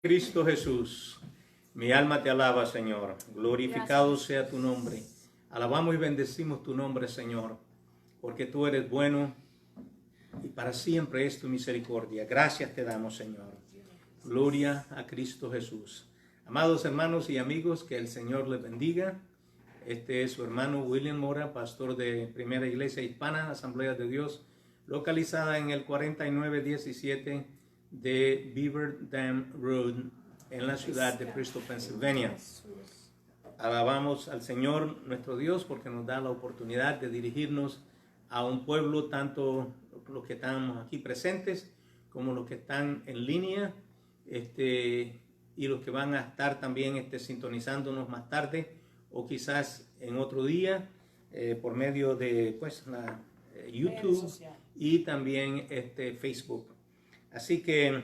Cristo Jesús, mi alma te alaba, Señor. Glorificado sea tu nombre. Alabamos y bendecimos tu nombre, Señor, porque tú eres bueno y para siempre es tu misericordia. Gracias te damos, Señor. Gloria a Cristo Jesús. Amados hermanos y amigos, que el Señor les bendiga. Este es su hermano William Mora, pastor de Primera Iglesia Hispana, Asamblea de Dios, localizada en el 4917 de Beaver Dam Road, en la ciudad de Bristol, Pennsylvania. Alabamos al Señor nuestro Dios porque nos da la oportunidad de dirigirnos a un pueblo, tanto los que estamos aquí presentes como los que están en línea, y los que van a estar también sintonizándonos más tarde o quizás en otro día por medio de la YouTube y también Facebook. Así que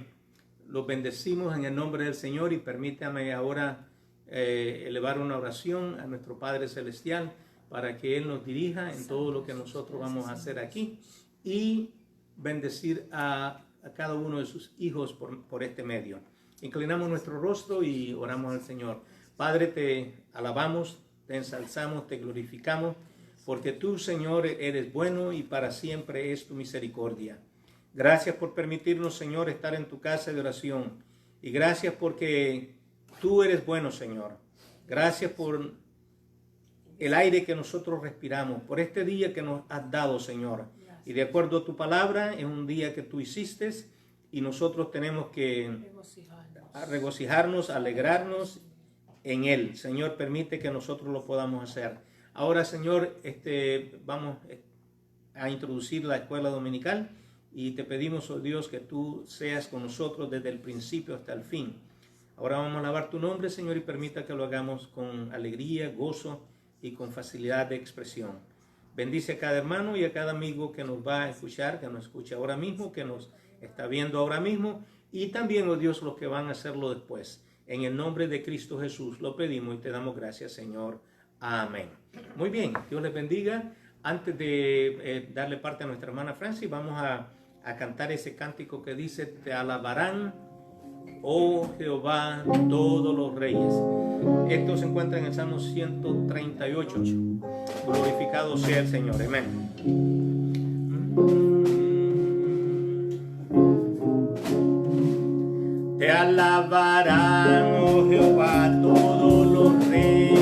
los bendecimos en el nombre del Señor y permítame ahora elevar una oración a nuestro Padre Celestial para que Él nos dirija en todo lo que nosotros vamos a hacer aquí y bendecir a cada uno de sus hijos por este medio. Inclinamos nuestro rostro y oramos al Señor. Padre, te alabamos, te ensalzamos, te glorificamos, porque tú, Señor, eres bueno y para siempre es tu misericordia. Gracias por permitirnos, Señor, estar en tu casa de oración. Y gracias porque tú eres bueno, Señor. Gracias por el aire que nosotros respiramos, por este día que nos has dado, Señor. Y de acuerdo a tu palabra, es un día que tú hiciste y nosotros tenemos que regocijarnos, alegrarnos en él. Señor, permite que nosotros lo podamos hacer. Ahora, Señor, vamos a introducir la escuela dominical. Y te pedimos, oh Dios, que tú seas con nosotros desde el principio hasta el fin. Ahora vamos a alabar tu nombre, Señor, y permita que lo hagamos con alegría, gozo y con facilidad de expresión. Bendice a cada hermano y a cada amigo que nos va a escuchar, que nos escucha ahora mismo, que nos está viendo ahora mismo, y también, oh Dios, los que van a hacerlo después. En el nombre de Cristo Jesús lo pedimos y te damos gracias, Señor. Amén. Muy bien, Dios les bendiga. Antes de darle parte a nuestra hermana Francis, vamos a cantar ese cántico que dice: te alabarán, oh Jehová, todos los reyes. Esto se encuentra en el Salmo 138. Glorificado sea el Señor. Amén. Te alabarán, oh Jehová, todos los reyes.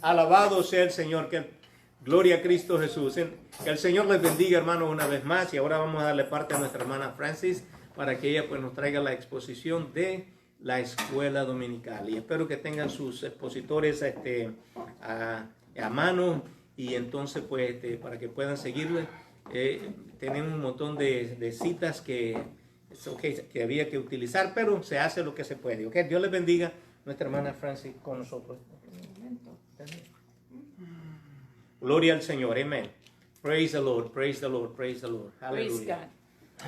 Alabado sea el Señor. Gloria a Cristo Jesús. Que el Señor les bendiga, hermanos, una vez más. Y ahora vamos a darle parte a nuestra hermana Francis para que ella pues nos traiga la exposición de la escuela dominical. Y espero que tengan sus expositores a mano y entonces pues para que puedan seguirle. Tenemos un montón de citas que había que utilizar, pero se hace lo que se puede. ¿Okay? Dios les bendiga. Nuestra hermana Francis con nosotros. Gloria al Señor. Amén. Praise the Lord, praise the Lord, praise the Lord. Aleluya.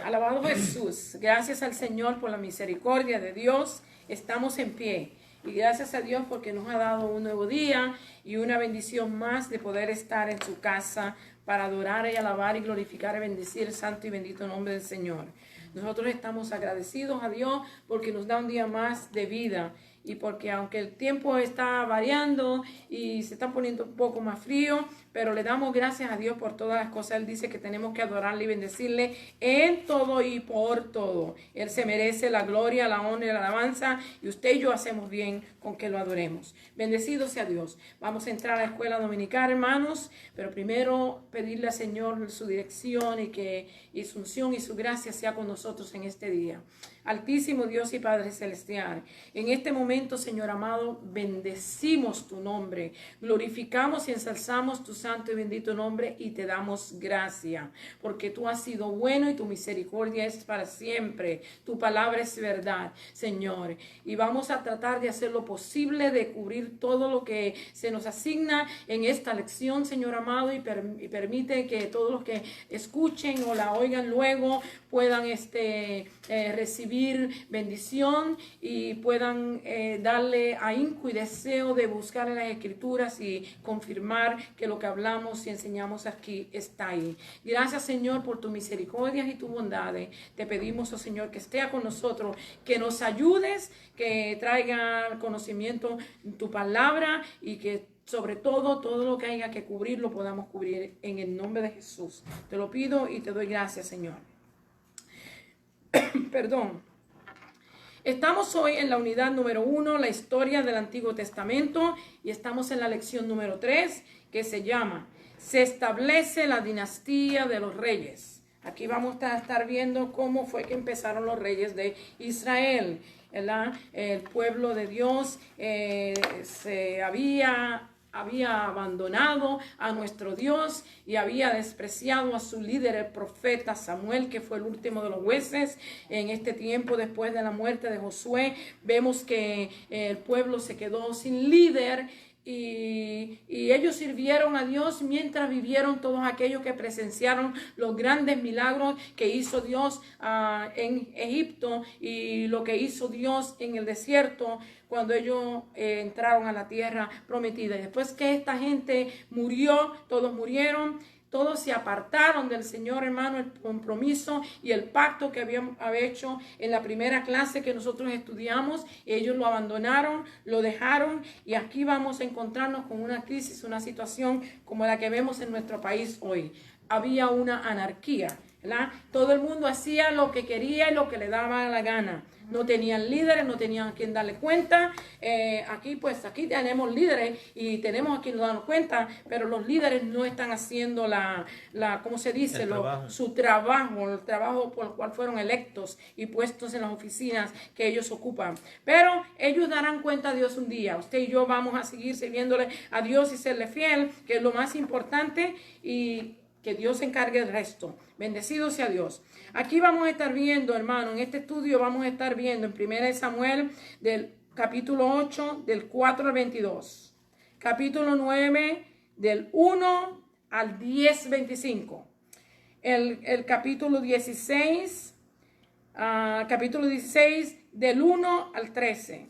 Alabado Jesús. Gracias al Señor por la misericordia de Dios. Estamos en pie. Y gracias a Dios porque nos ha dado un nuevo día y una bendición más de poder estar en su casa para adorar y alabar y glorificar y bendecir el santo y bendito nombre del Señor. Nosotros estamos agradecidos a Dios porque nos da un día más de vida. Y porque aunque el tiempo está variando y se está poniendo un poco más frío, pero le damos gracias a Dios por todas las cosas. Él dice que tenemos que adorarle y bendecirle en todo y por todo. Él se merece la gloria, la honra y la alabanza, y usted y yo hacemos bien con que lo adoremos. Bendecido sea Dios. Vamos a entrar a la escuela dominical, hermanos, pero primero pedirle al Señor su dirección y su unción y su gracia sea con nosotros en este día. Altísimo Dios y Padre Celestial, en este momento, Señor amado, bendecimos tu nombre, glorificamos y ensalzamos tu santo y bendito nombre y te damos gracia, porque tú has sido bueno y tu misericordia es para siempre, tu palabra es verdad, Señor, y vamos a tratar de hacer lo posible de cubrir todo lo que se nos asigna en esta lección, Señor amado, y permite que todos los que escuchen o la oigan luego puedan recibir bendición y puedan darle ahínco y deseo de buscar en las Escrituras y confirmar que lo que hablamos y enseñamos aquí está ahí. Gracias, Señor, por tu misericordia y tu bondad. Te pedimos, oh Señor, que esté con nosotros, que nos ayudes, que traiga conocimiento en tu palabra y que sobre todo lo que haya que cubrir lo podamos cubrir en el nombre de Jesús. Te lo pido y te doy gracias, Señor. Perdón. Estamos hoy en la unidad número 1, la historia del Antiguo Testamento, y estamos en la lección número 3, que se llama Se establece la dinastía de los reyes. Aquí vamos a estar viendo cómo fue que empezaron los reyes de Israel. El pueblo de Dios se había abandonado a nuestro Dios y había despreciado a su líder, el profeta Samuel, que fue el último de los jueces. En este tiempo, después de la muerte de Josué, vemos que el pueblo se quedó sin líder. Y ellos sirvieron a Dios mientras vivieron todos aquellos que presenciaron los grandes milagros que hizo Dios en Egipto y lo que hizo Dios en el desierto cuando ellos entraron a la tierra prometida. Y después que esta gente murió, todos murieron, todos se apartaron del Señor, hermano, el compromiso y el pacto que había hecho en la primera clase que nosotros estudiamos. Ellos lo abandonaron, lo dejaron, y aquí vamos a encontrarnos con una crisis, una situación como la que vemos en nuestro país hoy. Había una anarquía, ¿verdad? Todo el mundo hacía lo que quería y lo que le daba la gana. No tenían líderes, no tenían a quien darle cuenta. Aquí tenemos líderes y tenemos a quien darnos cuenta, pero los líderes no están haciendo ¿cómo se dice? Su trabajo, el trabajo por el cual fueron electos y puestos en las oficinas que ellos ocupan. Pero ellos darán cuenta a Dios un día. Usted y yo vamos a seguir sirviéndole a Dios y serle fiel, que es lo más importante, y que Dios se encargue del resto. Bendecido sea Dios. Aquí vamos a estar viendo, hermano, en este estudio vamos a estar viendo en 1 Samuel del capítulo 8, del 4 al 22. Capítulo 9, del 1 al 10, 25. El capítulo 16, del 1 al 13.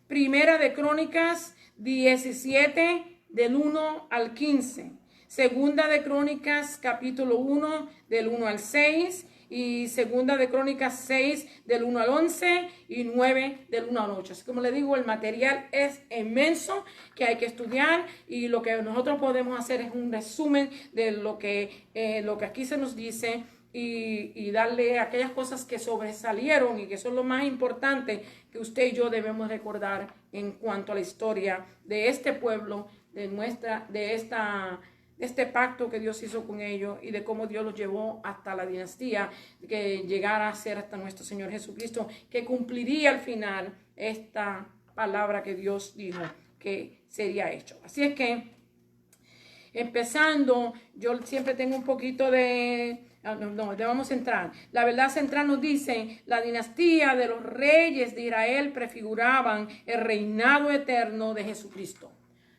Primera de Crónicas 17, del 1 al 15. Segunda de Crónicas, capítulo 1, del 1 al 6, y Segunda de Crónicas 6, del 1 al 11, y 9, del 1 al 8. Así como le digo, el material es inmenso que hay que estudiar, y lo que nosotros podemos hacer es un resumen de lo que aquí se nos dice, y darle aquellas cosas que sobresalieron y que son lo más importante que usted y yo debemos recordar en cuanto a la historia de este pueblo de este pacto que Dios hizo con ellos y de cómo Dios los llevó hasta la dinastía que llegara a ser hasta nuestro Señor Jesucristo, que cumpliría al final esta palabra que Dios dijo que sería hecho. Así es que, empezando, yo siempre tengo un poquito de... vamos a entrar. La verdad central nos dice, la dinastía de los reyes de Israel prefiguraban el reinado eterno de Jesucristo.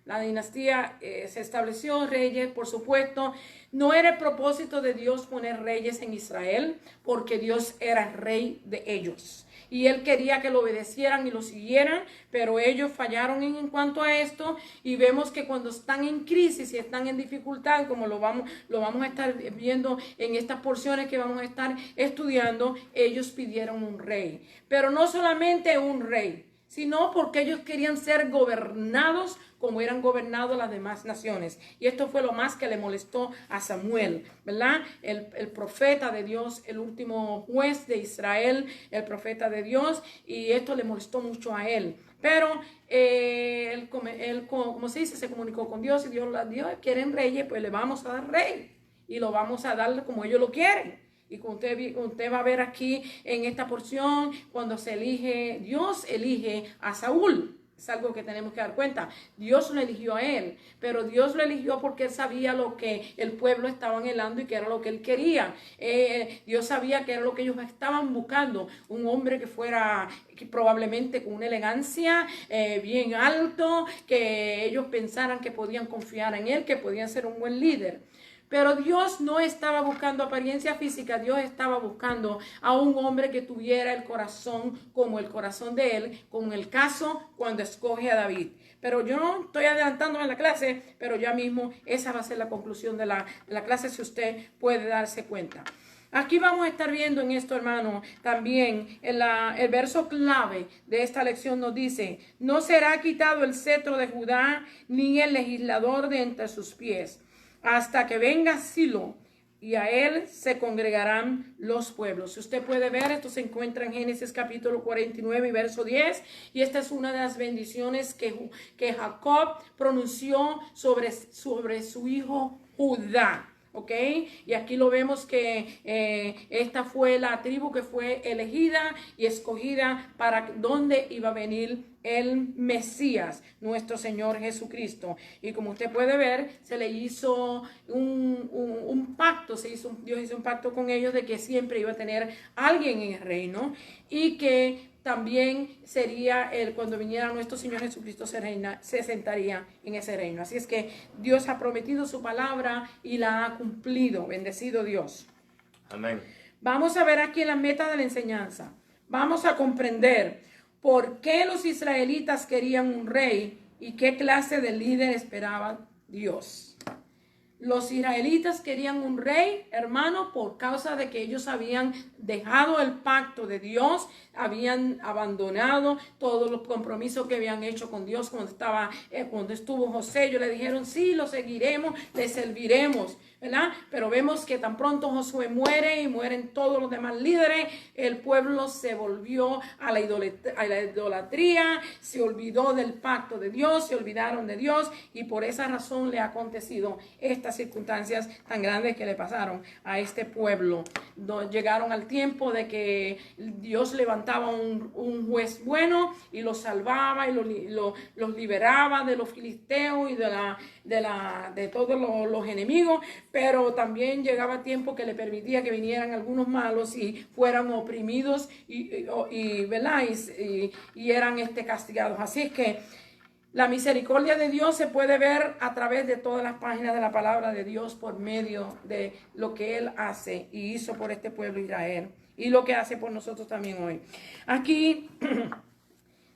La dinastía se estableció, reyes, por supuesto. No era el propósito de Dios poner reyes en Israel, porque Dios era rey de ellos. Y Él quería que lo obedecieran y lo siguieran, pero ellos fallaron en cuanto a esto. Y vemos que cuando están en crisis y están en dificultad, como lo vamos a estar viendo en estas porciones que vamos a estar estudiando, ellos pidieron un rey. Pero no solamente un rey, sino porque ellos querían ser gobernados como eran gobernados las demás naciones. Y esto fue lo más que le molestó a Samuel, ¿verdad? El profeta de Dios, el último juez de Israel, el profeta de Dios, y esto le molestó mucho a él. Pero él, como se dice, se comunicó con Dios y Dios quieren reyes, pues le vamos a dar rey y lo vamos a dar como ellos lo quieren. Y como usted va a ver aquí en esta porción, cuando se elige, Dios elige a Saúl. Es algo que tenemos que dar cuenta. Dios lo eligió a él, pero Dios lo eligió porque él sabía lo que el pueblo estaba anhelando y que era lo que él quería. Dios sabía que era lo que ellos estaban buscando. Un hombre que fuera probablemente con una elegancia bien alto, que ellos pensaran que podían confiar en él, que podían ser un buen líder. Pero Dios no estaba buscando apariencia física, Dios estaba buscando a un hombre que tuviera el corazón como el corazón de él, como el caso cuando escoge a David. Pero yo no estoy adelantándome en la clase, pero ya mismo esa va a ser la conclusión de la clase, si usted puede darse cuenta. Aquí vamos a estar viendo en esto, hermano, también el verso clave de esta lección nos dice, no será quitado el cetro de Judá, ni el legislador de entre sus pies, hasta que venga Silo, y a él se congregarán los pueblos. Si usted puede ver, esto se encuentra en Génesis capítulo 49 y verso 10, y esta es una de las bendiciones que Jacob pronunció sobre su hijo Judá. ¿Ok? Y aquí lo vemos que esta fue la tribu que fue elegida y escogida para donde iba a venir el Mesías, nuestro Señor Jesucristo. Y como usted puede ver, se le hizo un pacto, Dios hizo un pacto con ellos de que siempre iba a tener alguien en el reino y que también sería cuando viniera nuestro Señor Jesucristo se sentaría en ese reino. Así es que Dios ha prometido su palabra y la ha cumplido. Bendecido Dios. Amén. Vamos a ver aquí la meta de la enseñanza. Vamos a comprender por qué los israelitas querían un rey y qué clase de líder esperaba Dios. Los israelitas querían un rey, hermano, por causa de que ellos habían dejado el pacto de Dios, habían abandonado todos los compromisos que habían hecho con Dios cuando estuvo José. Ellos le dijeron, sí, lo seguiremos, le serviremos, ¿verdad? Pero vemos que tan pronto Josué muere y mueren todos los demás líderes, el pueblo se volvió a la idolatría, se olvidó del pacto de Dios, se olvidaron de Dios, y por esa razón le ha acontecido estas circunstancias tan grandes que le pasaron a este pueblo. Llegaron al tiempo de que Dios levantaba un juez bueno y los salvaba y los liberaba de los filisteos y de todos los enemigos, pero también llegaba tiempo que le permitía que vinieran algunos malos y fueran oprimidos ¿verdad? Y eran castigados. Así es que la misericordia de Dios se puede ver a través de todas las páginas de la palabra de Dios por medio de lo que Él hace y hizo por este pueblo Israel y lo que hace por nosotros también hoy. Aquí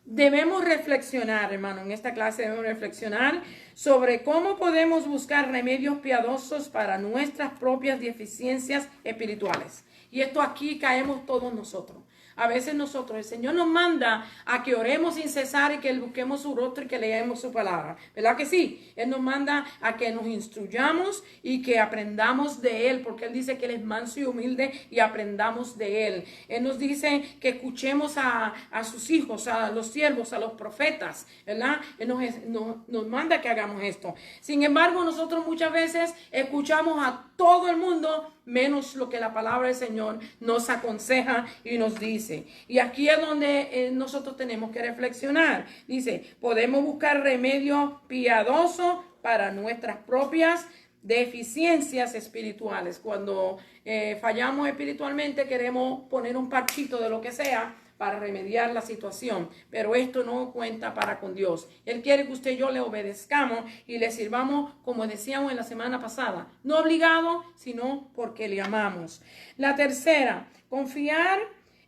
debemos reflexionar, hermano, en esta clase debemos reflexionar sobre cómo podemos buscar remedios piadosos para nuestras propias deficiencias espirituales. Y esto aquí caemos todos nosotros. A veces nosotros, el Señor nos manda a que oremos sin cesar y que busquemos su rostro y que leemos su palabra. ¿Verdad que sí? Él nos manda a que nos instruyamos y que aprendamos de Él, porque Él dice que Él es manso y humilde y aprendamos de Él. Él nos dice que escuchemos a sus hijos, a los siervos, a los profetas, ¿verdad? Él nos manda que hagamos esto. Sin embargo, nosotros muchas veces escuchamos a todo el mundo menos lo que la palabra del Señor nos aconseja y nos dice. Y aquí es donde nosotros tenemos que reflexionar. Dice, podemos buscar remedio piadoso para nuestras propias deficiencias espirituales. Cuando fallamos espiritualmente, queremos poner un parchito de lo que sea para remediar la situación, pero esto no cuenta para con Dios. Él quiere que usted y yo le obedezcamos y le sirvamos, como decíamos en la semana pasada, no obligado, sino porque le amamos. La tercera, confiar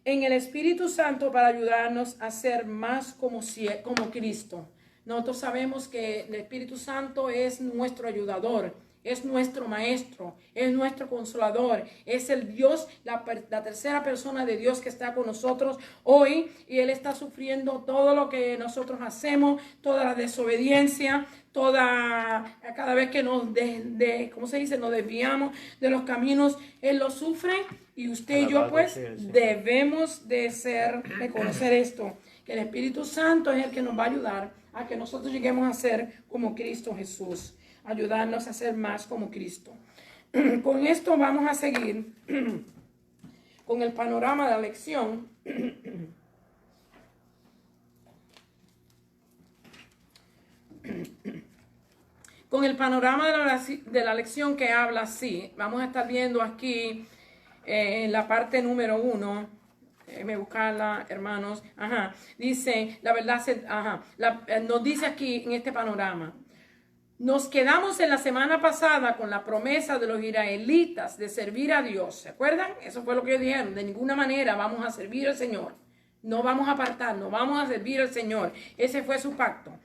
en el Espíritu Santo para ayudarnos a ser más como Cristo. Nosotros sabemos que el Espíritu Santo es nuestro ayudador, es nuestro maestro, es nuestro consolador, es el Dios, la tercera persona de Dios que está con nosotros hoy, y Él está sufriendo todo lo que nosotros hacemos, toda la desobediencia, cada vez que nos nos desviamos de los caminos, Él lo sufre, y usted y yo pues debemos de reconocer esto, que el Espíritu Santo es el que nos va a ayudar a que nosotros lleguemos a ser como Cristo Jesús. Ayudarnos a ser más como Cristo. Con esto vamos a seguir con el panorama de la lección. Con el panorama de la lección que habla así. Vamos a estar viendo aquí en la parte número 1. Déjenme buscarla, hermanos. Dice, la verdad, nos dice aquí en este panorama. Nos quedamos en la semana pasada con la promesa de los israelitas de servir a Dios. ¿Se acuerdan? Eso fue lo que ellos dijeron. De ninguna manera vamos a servir al Señor. No vamos a apartarnos, vamos a servir al Señor. Ese fue su pacto.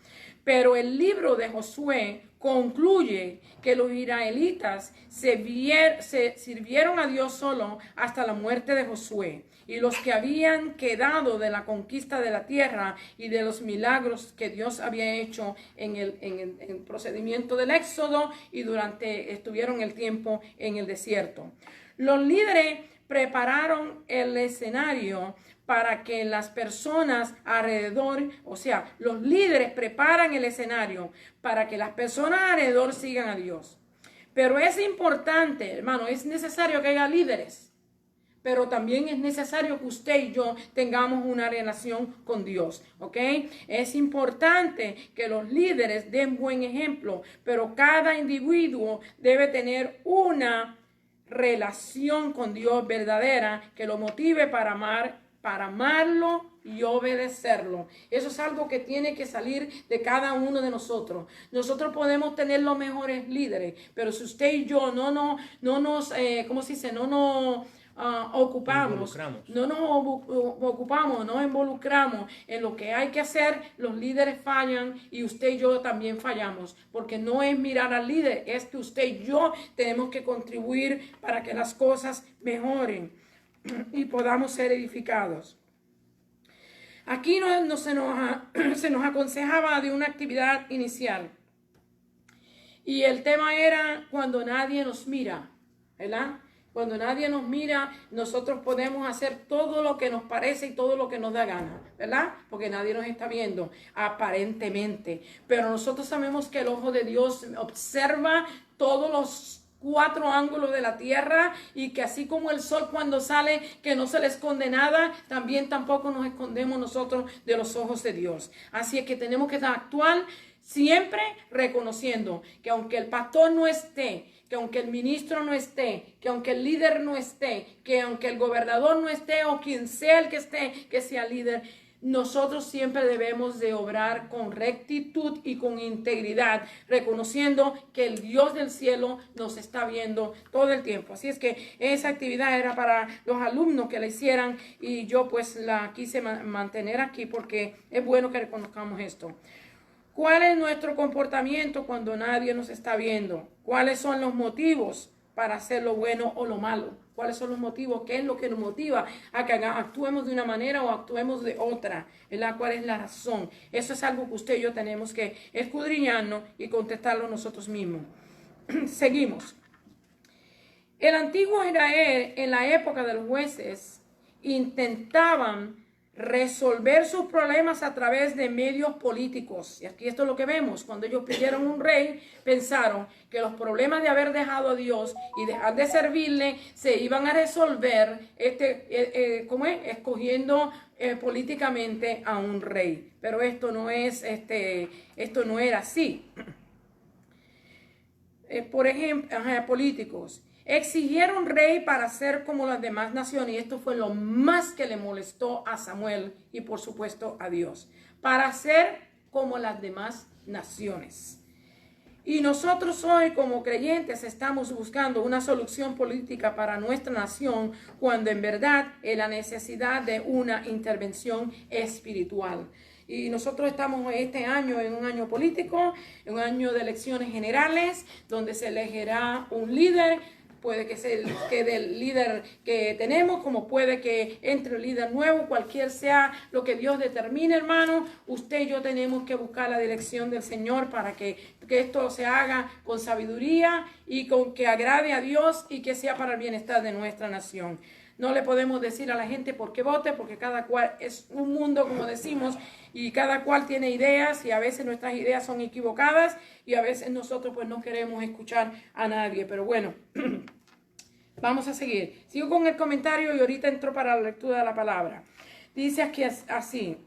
Pero el libro de Josué concluye que los israelitas se sirvieron a Dios solo hasta la muerte de Josué. Y los que habían quedado de la conquista de la tierra y de los milagros que Dios había hecho en el procedimiento del Éxodo y estuvieron el tiempo en el desierto. Los líderes prepararon el escenario para que las personas alrededor, o sea, los líderes preparan el escenario para que las personas alrededor sigan a Dios. Pero es importante, hermano, es necesario que haya líderes. Pero también es necesario que usted y yo tengamos una relación con Dios, ¿ok? Es importante que los líderes den buen ejemplo, pero cada individuo debe tener una relación con Dios verdadera que lo motive para amarlo y obedecerlo. Eso es algo que tiene que salir de cada uno de nosotros. Nosotros podemos tener los mejores líderes, pero si usted y yo no nos ocupamos, no nos involucramos en lo que hay que hacer, los líderes fallan y usted y yo también fallamos, porque no es mirar al líder, es que usted y yo tenemos que contribuir para que las cosas mejoren y podamos ser edificados. Aquí se nos aconsejaba de una actividad inicial y el tema era cuando nadie nos mira, ¿verdad? Cuando nadie nos mira, nosotros podemos hacer todo lo que nos parece y todo lo que nos da gana, ¿verdad? Porque nadie nos está viendo, aparentemente. Pero nosotros sabemos que el ojo de Dios observa todos los 4 ángulos de la tierra y que así como el sol cuando sale, que no se le esconde nada, también tampoco nos escondemos nosotros de los ojos de Dios. Así es que tenemos que actuar siempre reconociendo que aunque el pastor no esté, que aunque el ministro no esté, que aunque el líder no esté, que aunque el gobernador no esté o quien sea el que esté, que sea líder, nosotros siempre debemos de obrar con rectitud y con integridad, reconociendo que el Dios del cielo nos está viendo todo el tiempo. Así es que esa actividad era para los alumnos que la hicieran y yo pues la quise mantener aquí porque es bueno que reconozcamos esto. ¿Cuál es nuestro comportamiento cuando nadie nos está viendo? ¿Cuáles son los motivos para hacer lo bueno o lo malo? cuáles son los motivos, qué es lo que nos motiva a que actuemos de una manera o actuemos de otra, ¿verdad? ¿Cuál es la razón? Eso es algo que usted y yo tenemos que escudriñarnos y contestarlo nosotros mismos. Seguimos. El antiguo Israel, en la época de los jueces, intentaban resolver sus problemas a través de medios políticos. Y aquí esto es lo que vemos. Cuando ellos pidieron un rey, pensaron que los problemas de haber dejado a Dios y dejar de servirle se iban a resolver escogiendo políticamente a un rey. Pero esto no era así. Por ejemplo, políticos exigieron rey para ser como las demás naciones, y esto fue lo más que le molestó a Samuel y por supuesto a Dios, para ser como las demás naciones. Y nosotros hoy como creyentes estamos buscando una solución política para nuestra nación, cuando en verdad es la necesidad de una intervención espiritual. Y nosotros estamos este año en un año político, en un año de elecciones generales, donde se elegirá un líder. Puede que sea el líder que tenemos, como puede que entre un líder nuevo, cualquier sea lo que Dios determine, hermano. Usted y yo tenemos que buscar la dirección del Señor para que esto se haga con sabiduría y con que agrade a Dios y que sea para el bienestar de nuestra nación. No le podemos decir a la gente por qué vote, porque cada cual es un mundo, como decimos, y cada cual tiene ideas, y a veces nuestras ideas son equivocadas, y a veces nosotros pues no queremos escuchar a nadie. Pero bueno, vamos a seguir. Sigo con el comentario y ahorita entro para la lectura de la palabra. Dice aquí así.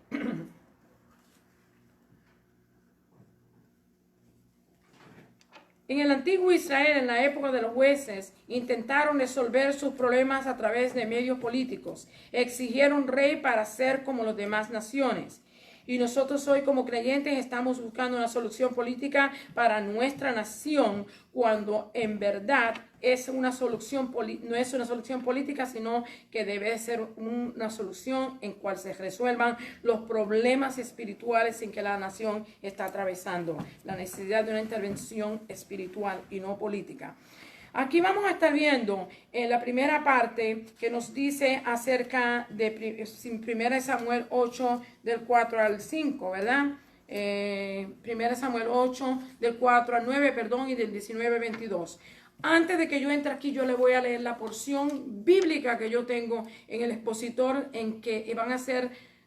En el antiguo Israel, en la época de los jueces, intentaron resolver sus problemas a través de medios políticos. Exigieron rey para ser como las demás naciones. Y nosotros hoy como creyentes estamos buscando una solución política para nuestra nación, cuando en verdad es una solución no es una solución política, sino que debe de ser una solución en cual se resuelvan los problemas espirituales en que la nación está atravesando. La necesidad de una intervención espiritual y no política. Aquí vamos a estar viendo en la primera parte que nos dice acerca de 1 Samuel 8 del 4 al 5, ¿verdad? 1 Samuel 8 del 4 al 9, perdón, y del 19 al 22. Antes de que yo entre aquí, yo le voy a leer la porción bíblica que yo tengo en el expositor, en que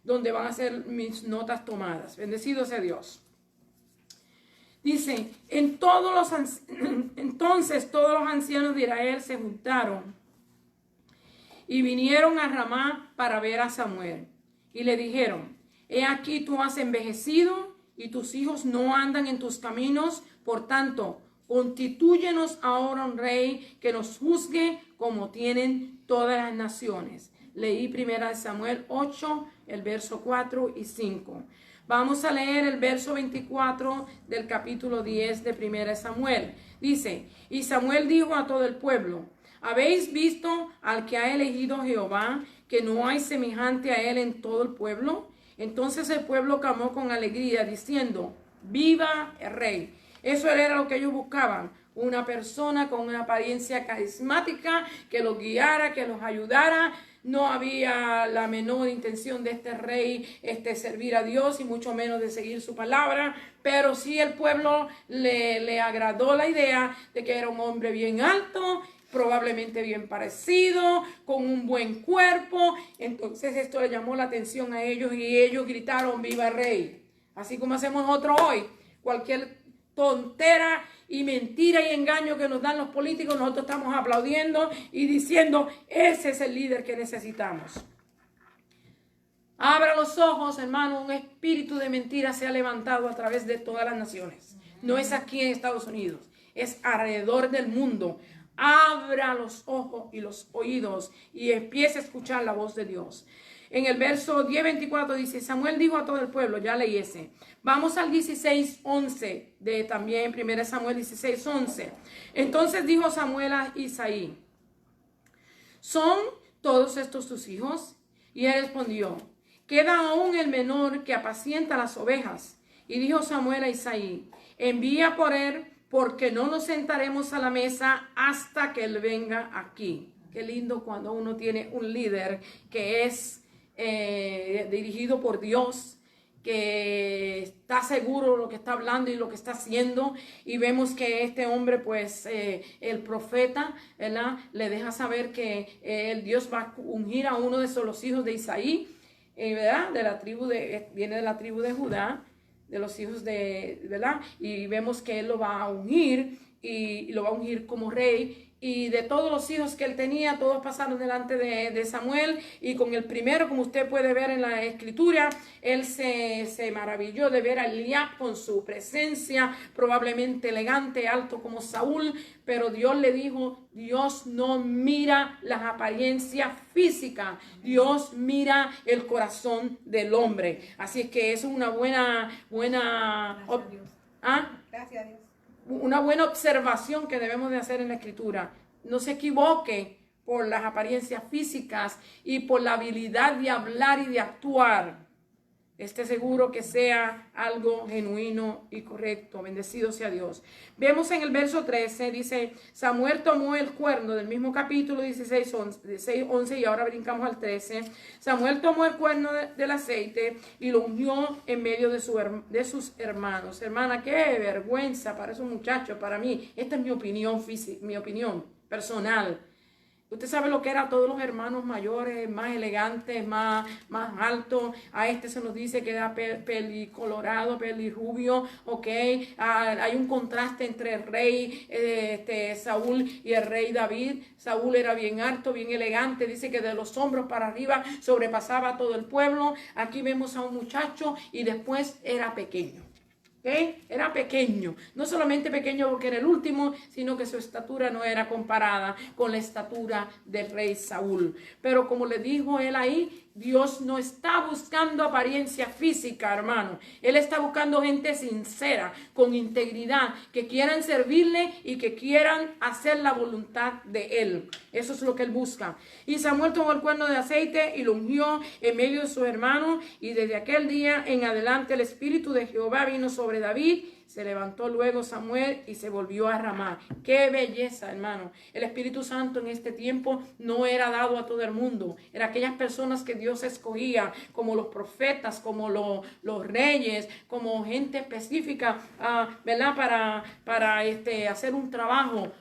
donde van a ser mis notas tomadas. Bendecido sea Dios. Dice, entonces todos los ancianos de Israel se juntaron y vinieron a Ramá para ver a Samuel. Y le dijeron, he aquí tú has envejecido y tus hijos no andan en tus caminos, por tanto, constitúyenos ahora un rey que nos juzgue como tienen todas las naciones. Leí 1 Samuel 8, el verso 4 y 5. Vamos a leer el verso 24 del capítulo 10 de 1 Samuel. Dice, y Samuel dijo a todo el pueblo, ¿habéis visto al que ha elegido Jehová, que no hay semejante a él en todo el pueblo? Entonces el pueblo clamó con alegría, diciendo, ¡viva el rey! Eso era lo que ellos buscaban, una persona con una apariencia carismática, que los guiara, que los ayudara. No había la menor intención de este rey servir a Dios y mucho menos de seguir su palabra, pero sí el pueblo le agradó la idea de que era un hombre bien alto, probablemente bien parecido, con un buen cuerpo. Entonces esto le llamó la atención a ellos y ellos gritaron ¡viva el rey! Así como hacemos nosotros hoy, cualquier tontera y mentira y engaño que nos dan los políticos, nosotros estamos aplaudiendo y diciendo, ese es el líder que necesitamos. Abra los ojos, hermano, un espíritu de mentira se ha levantado a través de todas las naciones. No es aquí en Estados Unidos, es alrededor del mundo. Abra los ojos y los oídos y empiece a escuchar la voz de Dios. En el verso 10-24 dice, Samuel dijo a todo el pueblo, ya leí ese. Vamos al 16-11 de también 1 Samuel 16-11. Entonces dijo Samuel a Isaí, ¿son todos estos tus hijos? Y él respondió, queda aún el menor que apacienta las ovejas. Y dijo Samuel a Isaí, envía por él, porque no nos sentaremos a la mesa hasta que él venga aquí. Qué lindo cuando uno tiene un líder que es dirigido por Dios, que está seguro de lo que está hablando y lo que está haciendo. Y vemos que este hombre, pues, el profeta, ¿verdad?, le deja saber que Dios va a ungir a uno de los hijos de Isaí, ¿verdad?, viene de la tribu de Judá, de los hijos de, ¿verdad? Y vemos que él lo va a ungir y lo va a ungir como rey. Y de todos los hijos que él tenía, todos pasaron delante de Samuel. Y con el primero, como usted puede ver en la escritura, él se maravilló de ver a Eliab con su presencia, probablemente elegante, alto como Saúl. Pero Dios le dijo, Dios no mira las apariencias físicas, Dios mira el corazón del hombre. Así es que eso es una buena Gracias a Dios. Gracias a Dios. Una buena observación que debemos de hacer en la escritura. No se equivoque por las apariencias físicas y por la habilidad de hablar y de actuar. Esté seguro que sea algo genuino y correcto. Bendecido sea Dios. Vemos en el verso 13, dice, Samuel tomó el cuerno del mismo capítulo 16, 11 y ahora brincamos al 13. Samuel tomó el cuerno del aceite y lo ungió en medio de sus hermanos. Hermana, qué vergüenza para esos muchachos, para mí. Esta es mi opinión mi opinión personal. Usted sabe lo que era todos los hermanos mayores, más elegantes, más altos. A este se nos dice que era pelicolorado, pelirrubio, ok. Hay un contraste entre el rey Saúl y el rey David. Saúl era bien alto, bien elegante. Dice que de los hombros para arriba sobrepasaba a todo el pueblo. Aquí vemos a un muchacho y después era pequeño. ¿Okay? Era pequeño, no solamente pequeño porque era el último, sino que su estatura no era comparada con la estatura del rey Saúl. Pero como le dijo él ahí, Dios no está buscando apariencia física, hermano. Él está buscando gente sincera, con integridad, que quieran servirle y que quieran hacer la voluntad de él. Eso es lo que él busca. Y Samuel tomó el cuerno de aceite y lo ungió en medio de sus hermanos. Y desde aquel día en adelante el Espíritu de Jehová vino sobre David. Se levantó luego Samuel y se volvió a Ramá. ¡Qué belleza, hermano! El Espíritu Santo en este tiempo no era dado a todo el mundo. Era aquellas personas que Dios escogía, como los profetas, como los reyes, como gente específica, ¿verdad? Para hacer un trabajo.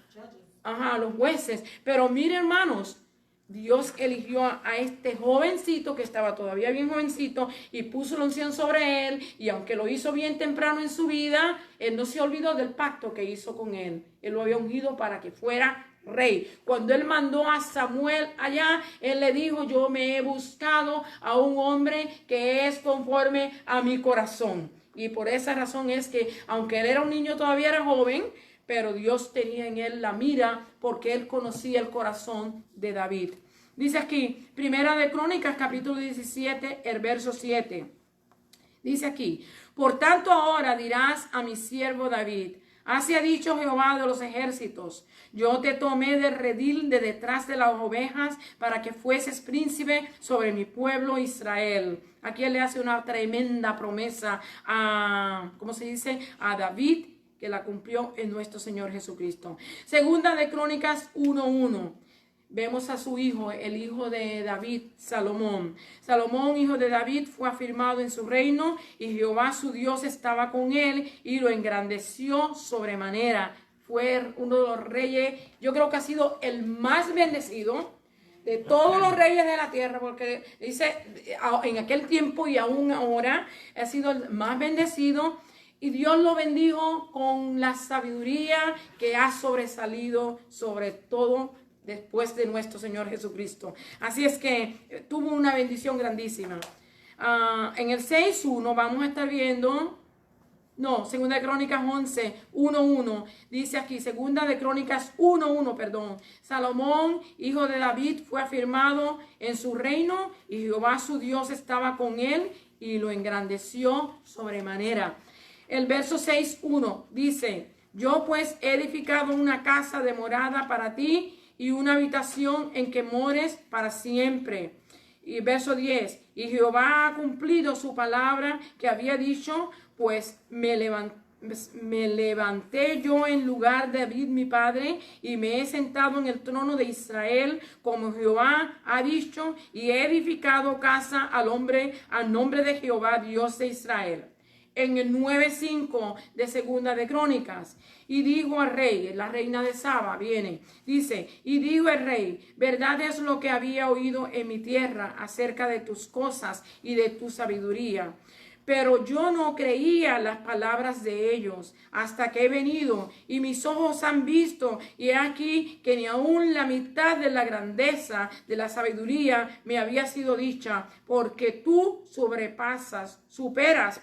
Los jueces. Pero mire, hermanos, Dios eligió a este jovencito que estaba todavía bien jovencito y puso la unción sobre él, y aunque lo hizo bien temprano en su vida, él no se olvidó del pacto que hizo con él. Él lo había ungido para que fuera rey. Cuando él mandó a Samuel allá, él le dijo, yo me he buscado a un hombre que es conforme a mi corazón. Y por esa razón es que, aunque él era un niño, todavía era joven, pero Dios tenía en él la mira porque él conocía el corazón de David. Dice aquí, Primera de Crónicas, capítulo 17, el verso 7. Dice aquí, por tanto ahora dirás a mi siervo David, así ha dicho Jehová de los ejércitos, yo te tomé del redil de detrás de las ovejas para que fueses príncipe sobre mi pueblo Israel. Aquí él le hace una tremenda promesa a David, que la cumplió en nuestro Señor Jesucristo. Segunda de Crónicas 1:1. Vemos a su hijo, el hijo de David, Salomón. Salomón, hijo de David, fue afirmado en su reino y Jehová su Dios estaba con él y lo engrandeció sobremanera. Fue uno de los reyes, yo creo que ha sido el más bendecido de todos los reyes de la tierra, porque dice en aquel tiempo y aún ahora ha sido el más bendecido. Y Dios lo bendijo con la sabiduría que ha sobresalido sobre todo después de nuestro Señor Jesucristo. Así es que tuvo una bendición grandísima. En el 6.1 vamos a estar viendo, Segunda de Crónicas 11.1.1, dice aquí, Segunda de Crónicas 1.1, perdón. Salomón, hijo de David, fue afirmado en su reino y Jehová su Dios estaba con él y lo engrandeció sobremanera. El verso 6.1 dice, yo pues he edificado una casa de morada para ti y una habitación en que mores para siempre. Y verso 10, y Jehová ha cumplido su palabra que había dicho, pues me me levanté yo en lugar de David mi padre y me he sentado en el trono de Israel como Jehová ha dicho y he edificado casa al nombre de Jehová Dios de Israel. En el 9:5 de Segunda de Crónicas, y dijo al rey, la reina de Saba viene, dice, y dijo el rey, verdad es lo que había oído en mi tierra acerca de tus cosas y de tu sabiduría. Pero yo no creía las palabras de ellos hasta que he venido y mis ojos han visto y he aquí que ni aun la mitad de la grandeza de la sabiduría me había sido dicha, porque tú superas,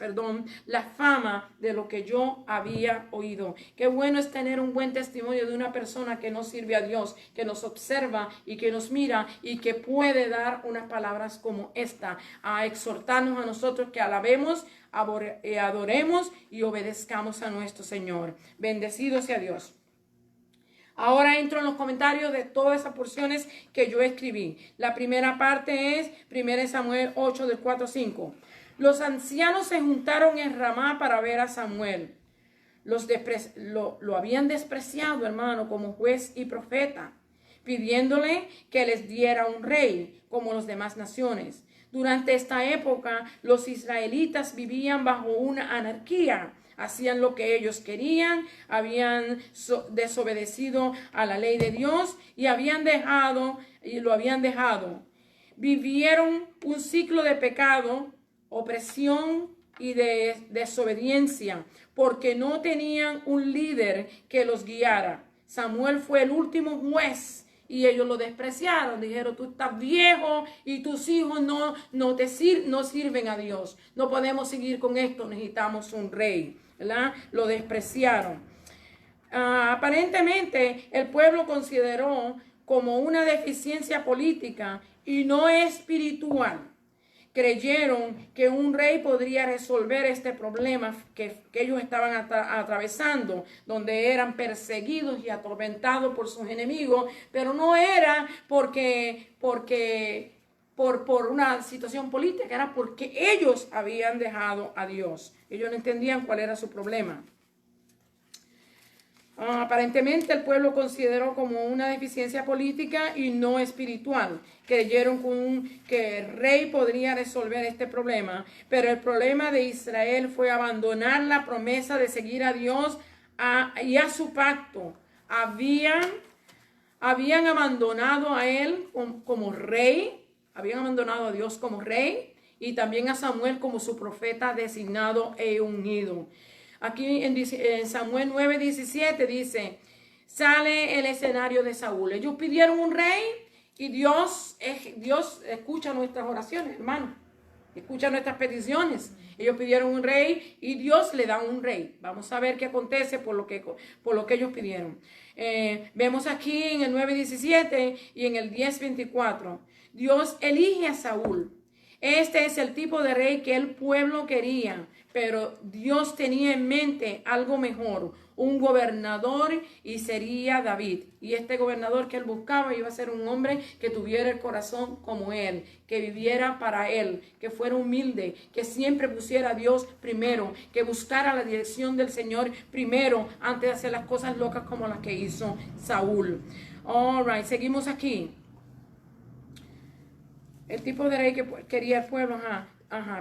la fama de lo que yo había oído. Qué bueno es tener un buen testimonio de una persona que nos sirve a Dios, que nos observa y que nos mira y que puede dar unas palabras como esta, a exhortarnos a nosotros que alabemos, adoremos y obedezcamos a nuestro Señor. Bendecido sea Dios. Ahora entro en los comentarios de todas esas porciones que yo escribí. La primera parte es 1 Samuel 8 del 4 al 5. Los ancianos se juntaron en Ramá para ver a Samuel. Lo habían despreciado, hermano, como juez y profeta, pidiéndole que les diera un rey como las demás naciones. Durante esta época, los israelitas vivían bajo una anarquía. Hacían lo que ellos querían, habían desobedecido a la ley de Dios y lo habían dejado. Vivieron un ciclo de pecado, opresión y de desobediencia, porque no tenían un líder que los guiara. Samuel fue el último juez y ellos lo despreciaron. Dijeron, tú estás viejo y tus hijos no sirven a Dios. No podemos seguir con esto, necesitamos un rey. ¿Verdad? Lo despreciaron. Aparentemente el pueblo consideró como una deficiencia política y no espiritual. Creyeron que un rey podría resolver este problema que ellos estaban atravesando, donde eran perseguidos y atormentados por sus enemigos, pero no era por una situación política, era porque ellos habían dejado a Dios. Ellos no entendían cuál era su problema. Aparentemente el pueblo consideró como una deficiencia política y no espiritual. Creyeron que el rey podría resolver este problema, pero el problema de Israel fue abandonar la promesa de seguir a Dios y a su pacto. Habían abandonado a él como rey, habían abandonado a Dios como rey y también a Samuel como su profeta designado e ungido. Aquí en Samuel 9:17 dice, sale el escenario de Saúl. Ellos pidieron un rey y Dios escucha nuestras oraciones, hermano. Escucha nuestras peticiones. Ellos pidieron un rey y Dios le da un rey. Vamos a ver qué acontece por lo que ellos pidieron. Vemos aquí en el 9:17 y en el 10:24. Dios elige a Saúl. Este es el tipo de rey que el pueblo quería, pero Dios tenía en mente algo mejor, un gobernador, y sería David. Y este gobernador que él buscaba iba a ser un hombre que tuviera el corazón como él, que viviera para él, que fuera humilde, que siempre pusiera a Dios primero, que buscara la dirección del Señor primero antes de hacer las cosas locas como las que hizo Saúl. All right, seguimos aquí. El tipo de rey que quería el pueblo,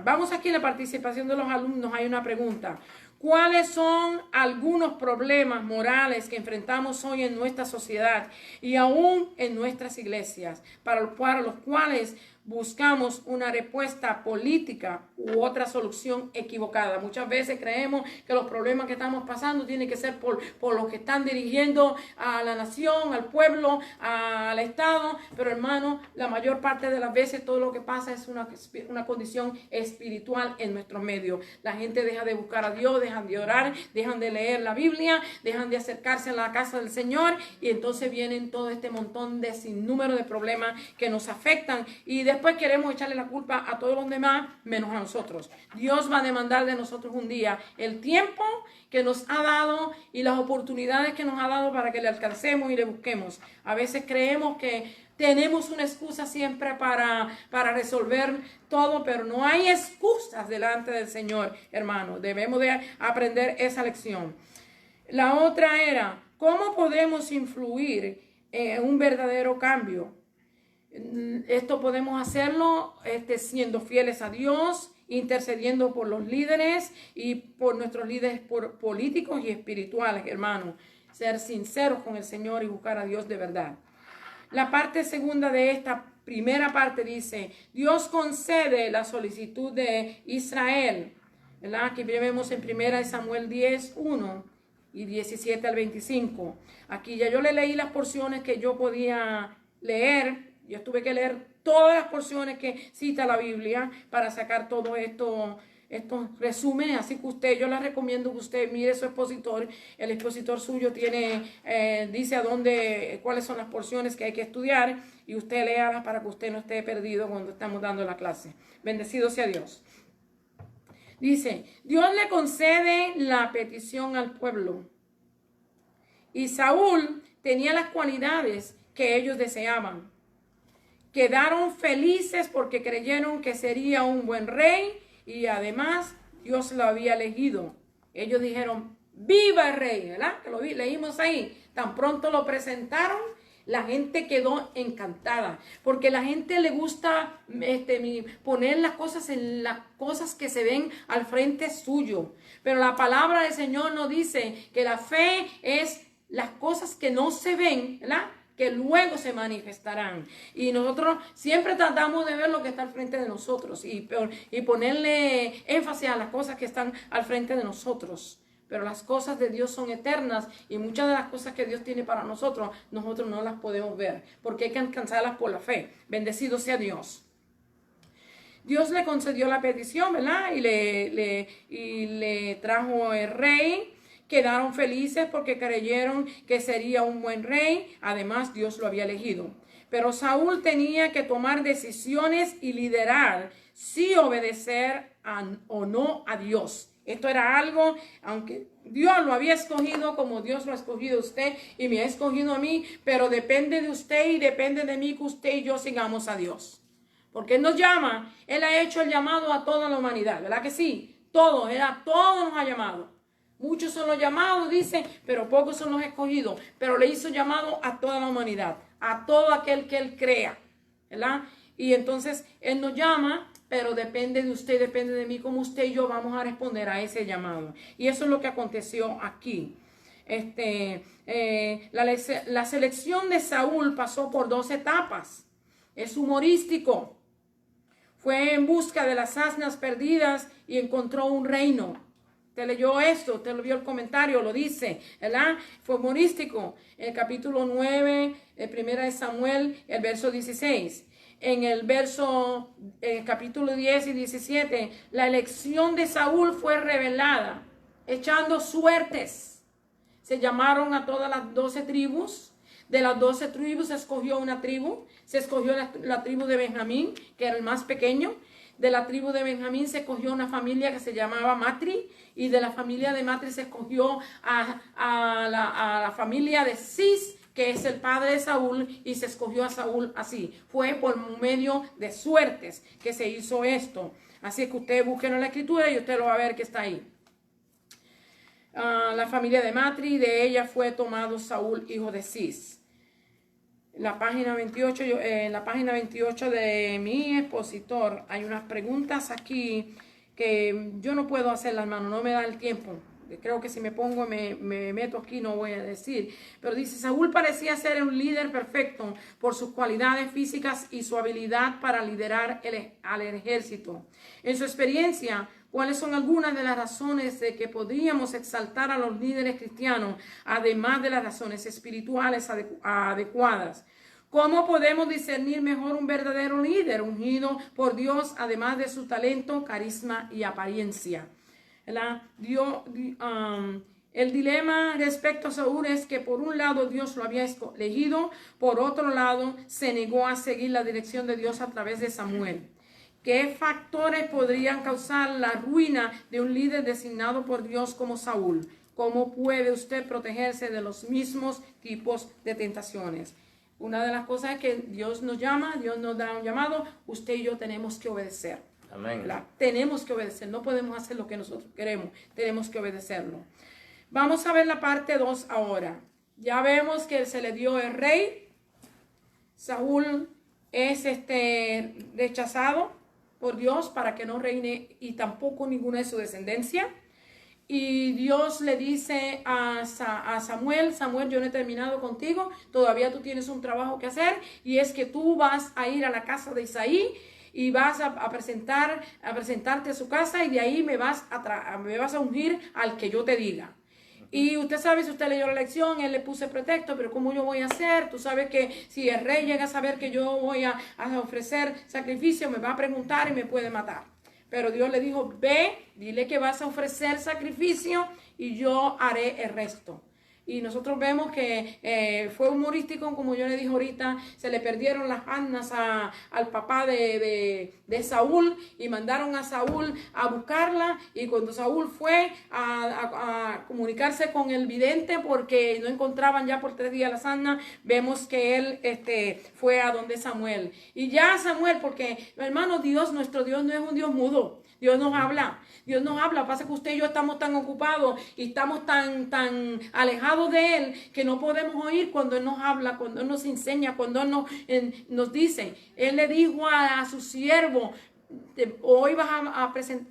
Vamos aquí en la participación de los alumnos. Hay una pregunta. ¿Cuáles son algunos problemas morales que enfrentamos hoy en nuestra sociedad y aún en nuestras iglesias, para los cuales buscamos una respuesta política u otra solución equivocada? Muchas veces creemos que los problemas que estamos pasando tienen que ser por los que están dirigiendo a la nación, al pueblo, al Estado, pero hermano, la mayor parte de las veces todo lo que pasa es una condición espiritual en nuestro medio. La gente deja de buscar a Dios, dejan de orar, dejan de leer la Biblia, dejan de acercarse a la casa del Señor y entonces vienen todo este montón de sinnúmero de problemas que nos afectan y después queremos echarle la culpa a todos los demás menos a nosotros. Dios va a demandar de nosotros un día el tiempo que nos ha dado y las oportunidades que nos ha dado para que le alcancemos y le busquemos. A veces creemos que Tenemos una excusa siempre para resolver todo, pero no hay excusas delante del Señor, hermano. Debemos de aprender esa lección. La otra era, ¿cómo podemos influir en un verdadero cambio? Esto podemos hacerlo siendo fieles a Dios, intercediendo por los líderes y por nuestros líderes políticos y espirituales, hermano. Ser sinceros con el Señor y buscar a Dios de verdad. La parte segunda de esta primera parte dice, Dios concede la solicitud de Israel, ¿verdad? Aquí vemos en 1 Samuel 10, 1 y 17 al 25. Aquí ya yo le leí las porciones que yo podía leer. Yo tuve que leer todas las porciones que cita la Biblia para sacar todo estos resúmenes, así que yo les recomiendo que usted mire su expositor. El expositor suyo dice cuáles son las porciones que hay que estudiar y usted léalas para que usted no esté perdido cuando estamos dando la clase. Bendecido sea Dios. Dice, Dios le concede la petición al pueblo. Y Saúl tenía las cualidades que ellos deseaban. Quedaron felices porque creyeron que sería un buen rey y además Dios lo había elegido. Ellos dijeron, ¡viva el rey! ¿Verdad? Que lo leímos ahí. Tan pronto lo presentaron, la gente quedó encantada. Porque la gente le gusta poner las cosas en las cosas que se ven al frente suyo. Pero la palabra del Señor nos dice que la fe es las cosas que no se ven, ¿verdad?, que luego se manifestarán. Y nosotros siempre tratamos de ver lo que está al frente de nosotros y ponerle énfasis a las cosas que están al frente de nosotros. Pero las cosas de Dios son eternas y muchas de las cosas que Dios tiene para nosotros no las podemos ver porque hay que alcanzarlas por la fe. Bendecido sea Dios. Dios le concedió la petición, ¿verdad? Y le trajo el rey. Quedaron felices porque creyeron que sería un buen rey. Además, Dios lo había elegido. Pero Saúl tenía que tomar decisiones y liderar, si obedecer o no a Dios. Esto era algo, aunque Dios lo había escogido como Dios lo ha escogido a usted y me ha escogido a mí, pero depende de usted y depende de mí que usted y yo sigamos a Dios. Porque Él nos llama, Él ha hecho el llamado a toda la humanidad, ¿verdad que sí? Todos nos ha llamado. Muchos son los llamados, dice, pero pocos son los escogidos. Pero le hizo llamado a toda la humanidad, a todo aquel que Él crea, ¿verdad? Y entonces Él nos llama, pero depende de usted, depende de mí, como usted y yo vamos a responder a ese llamado. Y eso es lo que aconteció aquí. La selección de Saúl pasó por 2 etapas. Es humorístico. Fue en busca de las asnas perdidas y encontró un reino. Te leyó esto, te lo vio el comentario, lo dice, ¿verdad? Fue humorístico. En el capítulo 9, el 1 Samuel, el verso 16. En el capítulo 10 y 17, la elección de Saúl fue revelada, echando suertes. Se llamaron a todas las 12 tribus. De las 12 tribus se escogió una tribu. Se escogió la tribu de Benjamín, que era el más pequeño. De la tribu de Benjamín se escogió una familia que se llamaba Matri, y de la familia de Matri se escogió a la familia de Cis, que es el padre de Saúl, y se escogió a Saúl así. Fue por medio de suertes que se hizo esto. Así que usted búsquelo en la escritura y usted lo va a ver que está ahí. La familia de Matri, de ella fue tomado Saúl, hijo de Cis. En la página 28 de mi expositor hay unas preguntas aquí que yo no puedo hacerlas, hermano, no me da el tiempo. Creo que si me pongo, me meto aquí, no voy a decir. Pero dice, Saúl parecía ser un líder perfecto por sus cualidades físicas y su habilidad para liderar al ejército. En su experiencia, ¿cuáles son algunas de las razones de que podríamos exaltar a los líderes cristianos, además de las razones espirituales adecuadas? ¿Cómo podemos discernir mejor un verdadero líder ungido por Dios, además de su talento, carisma y apariencia? El dilema respecto a Saúl es que por un lado Dios lo había elegido, por otro lado se negó a seguir la dirección de Dios a través de Samuel. ¿Qué factores podrían causar la ruina de un líder designado por Dios como Saúl? ¿Cómo puede usted protegerse de los mismos tipos de tentaciones? Una de las cosas es que Dios nos llama, Dios nos da un llamado, usted y yo tenemos que obedecer. Amén. Tenemos que obedecer, no podemos hacer lo que nosotros queremos, tenemos que obedecerlo. Vamos a ver la parte 2 ahora. Ya vemos que se le dio el rey. Saúl es rechazado por Dios para que no reine y tampoco ninguna de su descendencia. Y Dios le dice a Samuel, Samuel, yo no he terminado contigo, todavía tú tienes un trabajo que hacer, y es que tú vas a ir a la casa de Isaí y vas a presentarte a su casa, y de ahí me vas a ungir al que yo te diga. Y usted sabe, si usted leyó la lección, él le puse pretexto, pero ¿cómo yo voy a hacer? Tú sabes que si el rey llega a saber que yo voy a ofrecer sacrificio, me va a preguntar y me puede matar. Pero Dios le dijo, ve, dile que vas a ofrecer sacrificio y yo haré el resto. Y nosotros vemos que fue humorístico, como yo le dije ahorita, se le perdieron las asnas al papá de Saúl y mandaron a Saúl a buscarla. Y cuando Saúl fue a comunicarse con el vidente porque no encontraban ya por 3 días las asnas, vemos que él fue a donde Samuel. Y ya Samuel, porque hermano, Dios, nuestro Dios no es un Dios mudo. Dios nos habla, pasa que usted y yo estamos tan ocupados y estamos tan alejados de Él que no podemos oír cuando Él nos habla, cuando Él nos enseña, cuando Él nos dice. Él le dijo a su siervo, hoy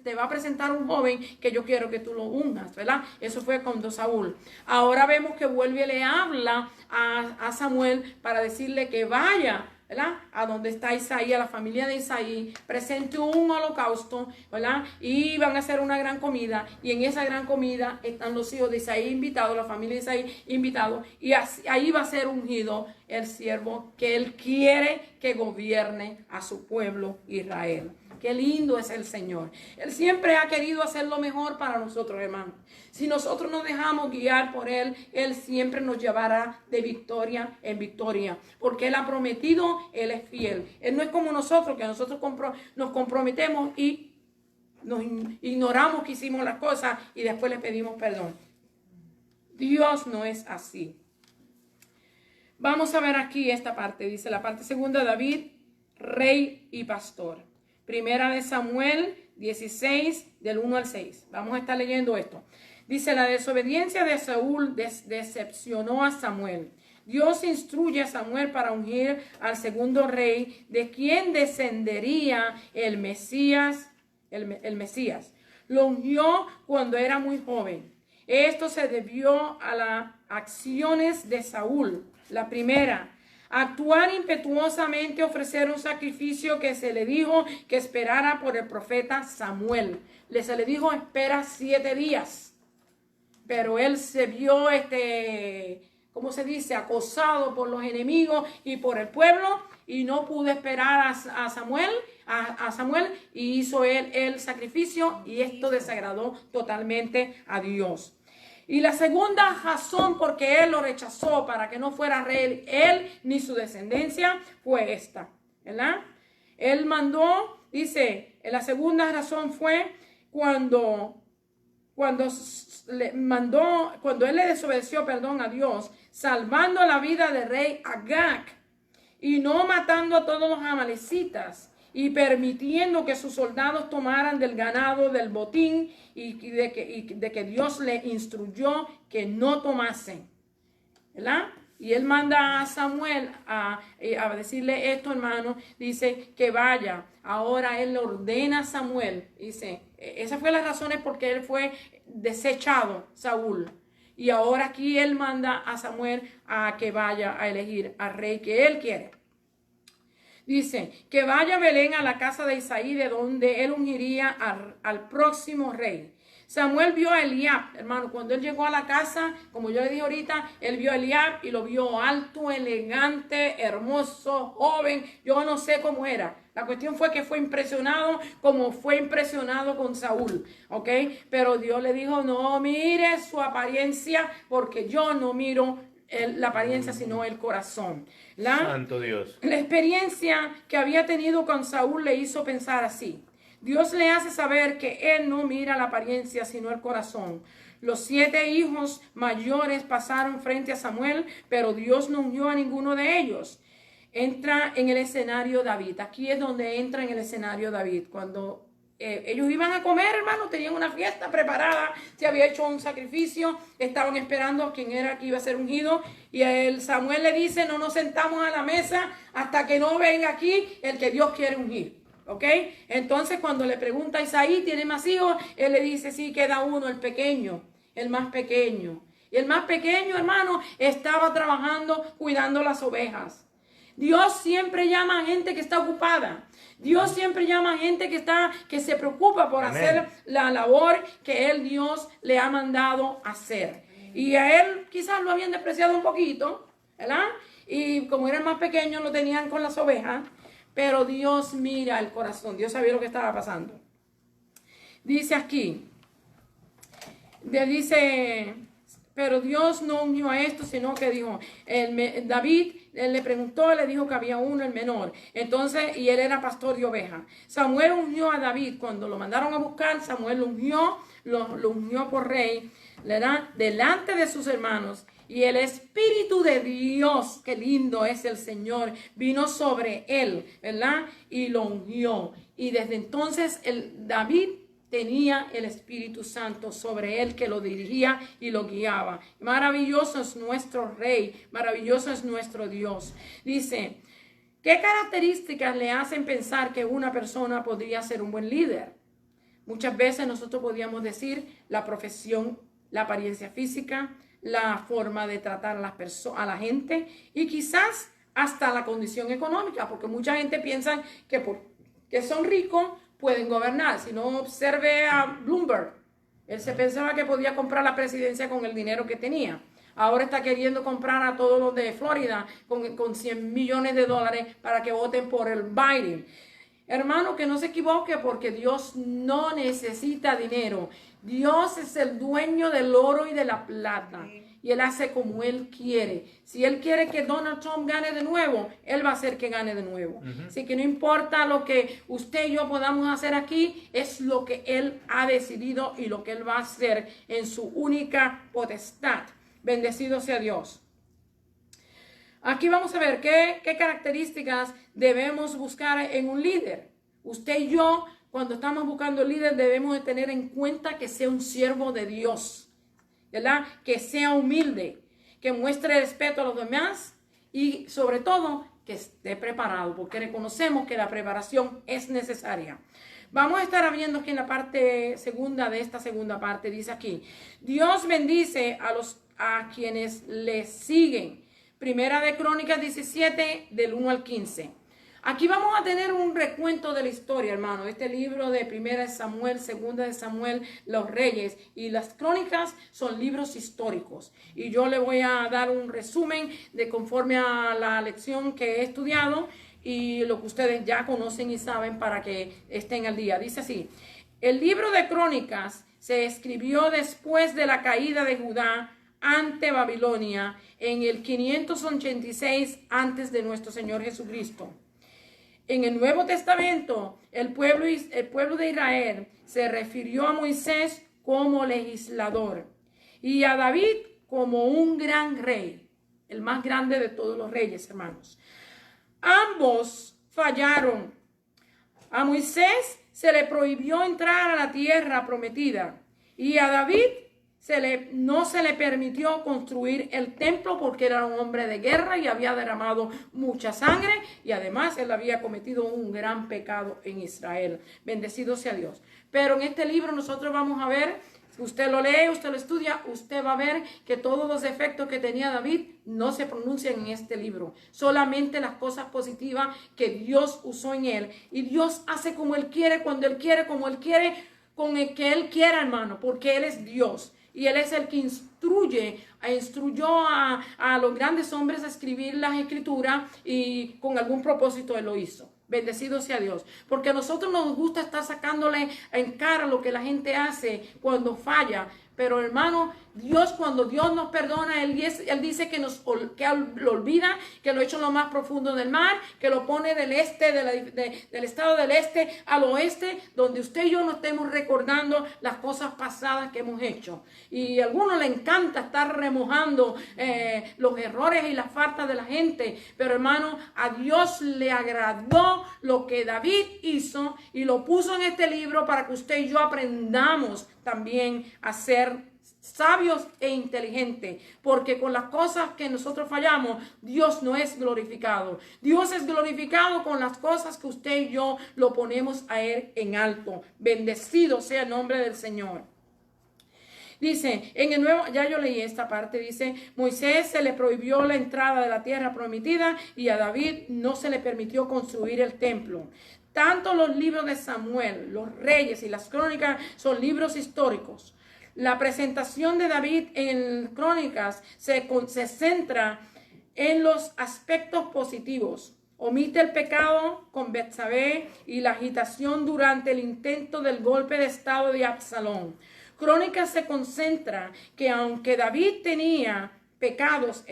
te va a presentar un joven que yo quiero que tú lo unjas, ¿verdad? Eso fue con Saúl. Ahora vemos que vuelve y le habla a Samuel para decirle que vaya, ¿verdad? A donde está Isaí, a la familia de Isaí, presente un holocausto, ¿verdad? Y van a hacer una gran comida, y en esa gran comida están los hijos de Isaí invitados, la familia de Isaí invitados, y ahí va a ser ungido el siervo que él quiere que gobierne a su pueblo Israel. Qué lindo es el Señor. Él siempre ha querido hacer lo mejor para nosotros, hermanos. Si nosotros nos dejamos guiar por Él, Él siempre nos llevará de victoria en victoria. Porque Él ha prometido, Él es fiel. Él no es como nosotros, que nosotros nos comprometemos y nos ignoramos que hicimos las cosas y después le pedimos perdón. Dios no es así. Vamos a ver aquí esta parte. Dice la parte segunda, David, rey y pastor. Primera de Samuel 16, del 1 al 6. Vamos a estar leyendo esto. Dice, la desobediencia de Saúl decepcionó a Samuel. Dios instruye a Samuel para ungir al segundo rey, de quien descendería el Mesías. El Mesías. Lo ungió cuando era muy joven. Esto se debió a las acciones de Saúl. La primera, actuar impetuosamente, ofrecer un sacrificio que se le dijo que esperara por el profeta Samuel. Se le dijo, espera 7 días. Pero él se vio, ¿cómo se dice? Acosado por los enemigos y por el pueblo, y no pudo esperar a Samuel, y hizo él el sacrificio, y esto desagradó totalmente a Dios. Y la segunda razón por que él lo rechazó para que no fuera rey, él ni su descendencia, fue esta, ¿verdad? Él mandó, dice, la segunda razón fue cuando él le desobedeció, a Dios, salvando la vida del rey Agag y no matando a todos los amalecitas, y permitiendo que sus soldados tomaran del ganado, del botín, y de que Dios le instruyó que no tomasen, ¿verdad? Y él manda a Samuel a decirle esto, hermano. Dice que vaya. Ahora él le ordena a Samuel. Dice, esa fue las razones por qué él fue desechado, Saúl. Y ahora aquí él manda a Samuel a que vaya a elegir al rey que él quiere. Dice, que vaya a Belén, a la casa de Isaí, de donde él ungiría al próximo rey. Samuel vio a Eliab, hermano, cuando él llegó a la casa, como yo le dije ahorita, él vio a Eliab y lo vio alto, elegante, hermoso, joven, yo no sé cómo era. La cuestión fue que fue impresionado como fue impresionado con Saúl, ¿ok? Pero Dios le dijo, no mire su apariencia, porque yo no miro la apariencia, sino el corazón. Santo Dios. La experiencia que había tenido con Saúl le hizo pensar así. Dios le hace saber que él no mira la apariencia, sino el corazón. Los 7 hijos mayores pasaron frente a Samuel, pero Dios no ungió a ninguno de ellos. Entra en el escenario David. Aquí es donde entra en el escenario David. Cuando ellos iban a comer, hermano, tenían una fiesta preparada, se había hecho un sacrificio, estaban esperando a quien era que iba a ser ungido, y el Samuel le dice, no nos sentamos a la mesa hasta que no venga aquí el que Dios quiere ungir. ¿Ok? Entonces cuando le pregunta a Isaí, ¿tiene más hijos? Él le dice, sí, queda uno, el pequeño, el más pequeño. Y el más pequeño, hermano, estaba trabajando cuidando las ovejas. Dios siempre llama a gente que está ocupada. Dios siempre llama a gente que se preocupa por hacer la labor que Dios le ha mandado hacer. Y a él quizás lo habían despreciado un poquito, ¿verdad? Y como era el más pequeño, lo tenían con las ovejas. Pero Dios mira el corazón. Dios sabía lo que estaba pasando. Dice aquí, pero Dios no unió a esto, sino que dijo, David le preguntó, le dijo que había uno, el menor. Entonces, y él era pastor de ovejas. Samuel ungió a David. Cuando lo mandaron a buscar, Samuel lo ungió por rey, ¿verdad? Delante de sus hermanos. Y el Espíritu de Dios, qué lindo es el Señor, vino sobre él, ¿verdad? Y lo ungió. Y desde entonces David tenía el Espíritu Santo sobre él que lo dirigía y lo guiaba. Maravilloso es nuestro Rey, maravilloso es nuestro Dios. Dice, ¿qué características le hacen pensar que una persona podría ser un buen líder? Muchas veces nosotros podríamos decir la profesión, la apariencia física, la forma de tratar a la gente y quizás hasta la condición económica, porque mucha gente piensa que porque son ricos pueden gobernar. Si no, observe a Bloomberg. Él se pensaba que podía comprar la presidencia con el dinero que tenía. Ahora está queriendo comprar a todos los de Florida con 100 millones de dólares para que voten por el Biden. Hermano, que no se equivoque, porque Dios no necesita dinero. Dios es el dueño del oro y de la plata. Y Él hace como Él quiere. Si Él quiere que Donald Trump gane de nuevo, Él va a hacer que gane de nuevo. Así que no importa lo que usted y yo podamos hacer aquí, es lo que Él ha decidido y lo que Él va a hacer en su única potestad. Bendecido sea Dios. Aquí vamos a ver qué características debemos buscar en un líder. Usted y yo, cuando estamos buscando líder, debemos de tener en cuenta que sea un siervo de Dios, ¿verdad? Que sea humilde, que muestre respeto a los demás y sobre todo que esté preparado, porque reconocemos que la preparación es necesaria. Vamos a estar viendo aquí en la parte segunda de esta segunda parte. Dice aquí, Dios bendice a quienes le siguen. Primera de Crónicas 17, del 1 al 15. Aquí vamos a tener un recuento de la historia, hermano. Este libro de Primera de Samuel, Segunda de Samuel, los Reyes y las Crónicas son libros históricos. Y yo le voy a dar un resumen de conforme a la lección que he estudiado y lo que ustedes ya conocen y saben para que estén al día. Dice así, el libro de Crónicas se escribió después de la caída de Judá ante Babilonia en el 586 antes de nuestro Señor Jesucristo. En el Nuevo Testamento, el pueblo de Israel se refirió a Moisés como legislador y a David como un gran rey, el más grande de todos los reyes, hermanos. Ambos fallaron. A Moisés se le prohibió entrar a la tierra prometida y a David no se le permitió construir el templo porque era un hombre de guerra y había derramado mucha sangre y además él había cometido un gran pecado en Israel. Bendecido sea Dios. Pero en este libro nosotros vamos a ver, si usted lo lee, usted lo estudia, usted va a ver que todos los defectos que tenía David no se pronuncian en este libro. Solamente las cosas positivas que Dios usó en él. Y Dios hace como Él quiere, cuando Él quiere, como Él quiere, con el que Él quiera, hermano, porque Él es Dios. Y Él es el que instruyó a los grandes hombres a escribir las escrituras y con algún propósito Él lo hizo. Bendecido sea Dios. Porque a nosotros nos gusta estar sacándole en cara lo que la gente hace cuando falla. Pero hermano, Dios, cuando Dios nos perdona, Él dice que lo olvida, que lo echa en lo más profundo del mar, que lo pone del este, del estado del este al oeste, donde usted y yo nos estemos recordando las cosas pasadas que hemos hecho. Y a algunos les encanta estar remojando los errores y las faltas de la gente. Pero hermano, a Dios le agradó lo que David hizo y lo puso en este libro para que usted y yo aprendamos también a ser sabios e inteligentes, porque con las cosas que nosotros fallamos, Dios no es glorificado. Dios es glorificado con las cosas que usted y yo lo ponemos a Él en alto. Bendecido sea el nombre del Señor. Dice, en el nuevo, ya yo leí esta parte, dice, Moisés se le prohibió la entrada de la tierra prometida y a David no se le permitió construir el templo. Tanto los libros de Samuel, los reyes y las crónicas son libros históricos. La presentación de David en Crónicas se centra en los aspectos positivos. Omite el pecado con Betsabé y la agitación durante el intento del golpe de estado de Absalón. Crónicas se concentra que aunque David tenía pecados,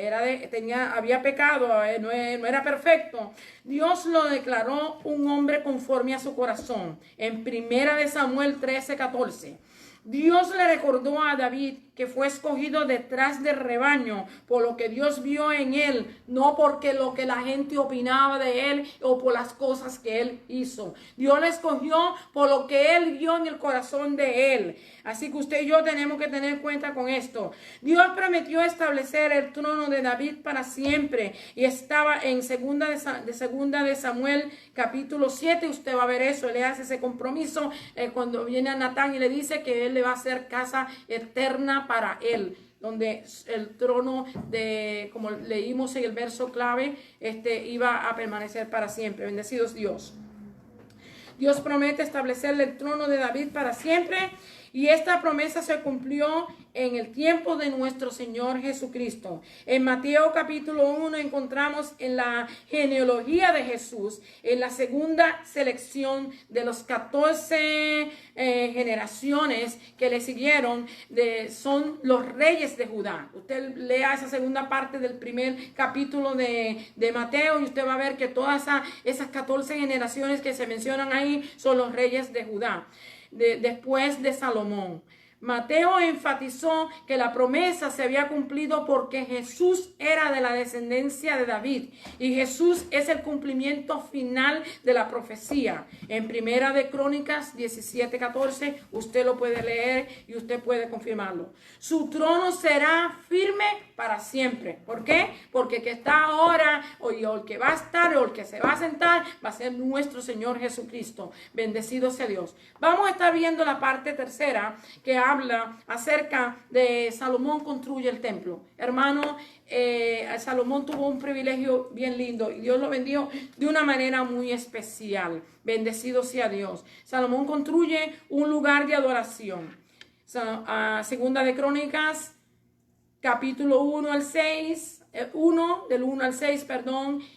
había pecado, no era perfecto, Dios lo declaró un hombre conforme a su corazón. En 1 Samuel 13:14. Dios le recordó a David que fue escogido detrás del rebaño por lo que Dios vio en él, no porque lo que la gente opinaba de él o por las cosas que él hizo. Dios le escogió por lo que él vio en el corazón de él. Así que usted y yo tenemos que tener cuenta con esto. Dios prometió establecer el trono de David para siempre y estaba en segunda de Samuel capítulo 7. Usted va a ver eso, le hace ese compromiso cuando viene a Natán y le dice que él le va a hacer casa eterna para él, donde el trono como leímos en el verso clave, iba a permanecer para siempre. Bendecido es Dios. Dios promete establecerle el trono de David para siempre y esta promesa se cumplió en el tiempo de nuestro Señor Jesucristo. En Mateo capítulo 1 encontramos en la genealogía de Jesús, en la segunda selección de los 14 generaciones que le siguieron, son los reyes de Judá. Usted lea esa segunda parte del primer capítulo de Mateo y usted va a ver que todas esas 14 generaciones que se mencionan ahí son los reyes de Judá. Después de Salomón. Mateo enfatizó que la promesa se había cumplido porque Jesús era de la descendencia de David y Jesús es el cumplimiento final de la profecía. En Primera de Crónicas 17:14 usted lo puede leer y usted puede confirmarlo. Su trono será firme para siempre. ¿Por qué? Porque el que está ahora o el que va a estar o el que se va a sentar va a ser nuestro Señor Jesucristo. Bendecido sea Dios. Vamos a estar viendo la parte tercera que habla acerca de Salomón construye el templo. Hermano, Salomón tuvo un privilegio bien lindo y Dios lo bendijo de una manera muy especial. Bendecido sea Dios. Salomón construye un lugar de adoración. Segunda de Crónicas, capítulo 1 al 6, del 1 al 6,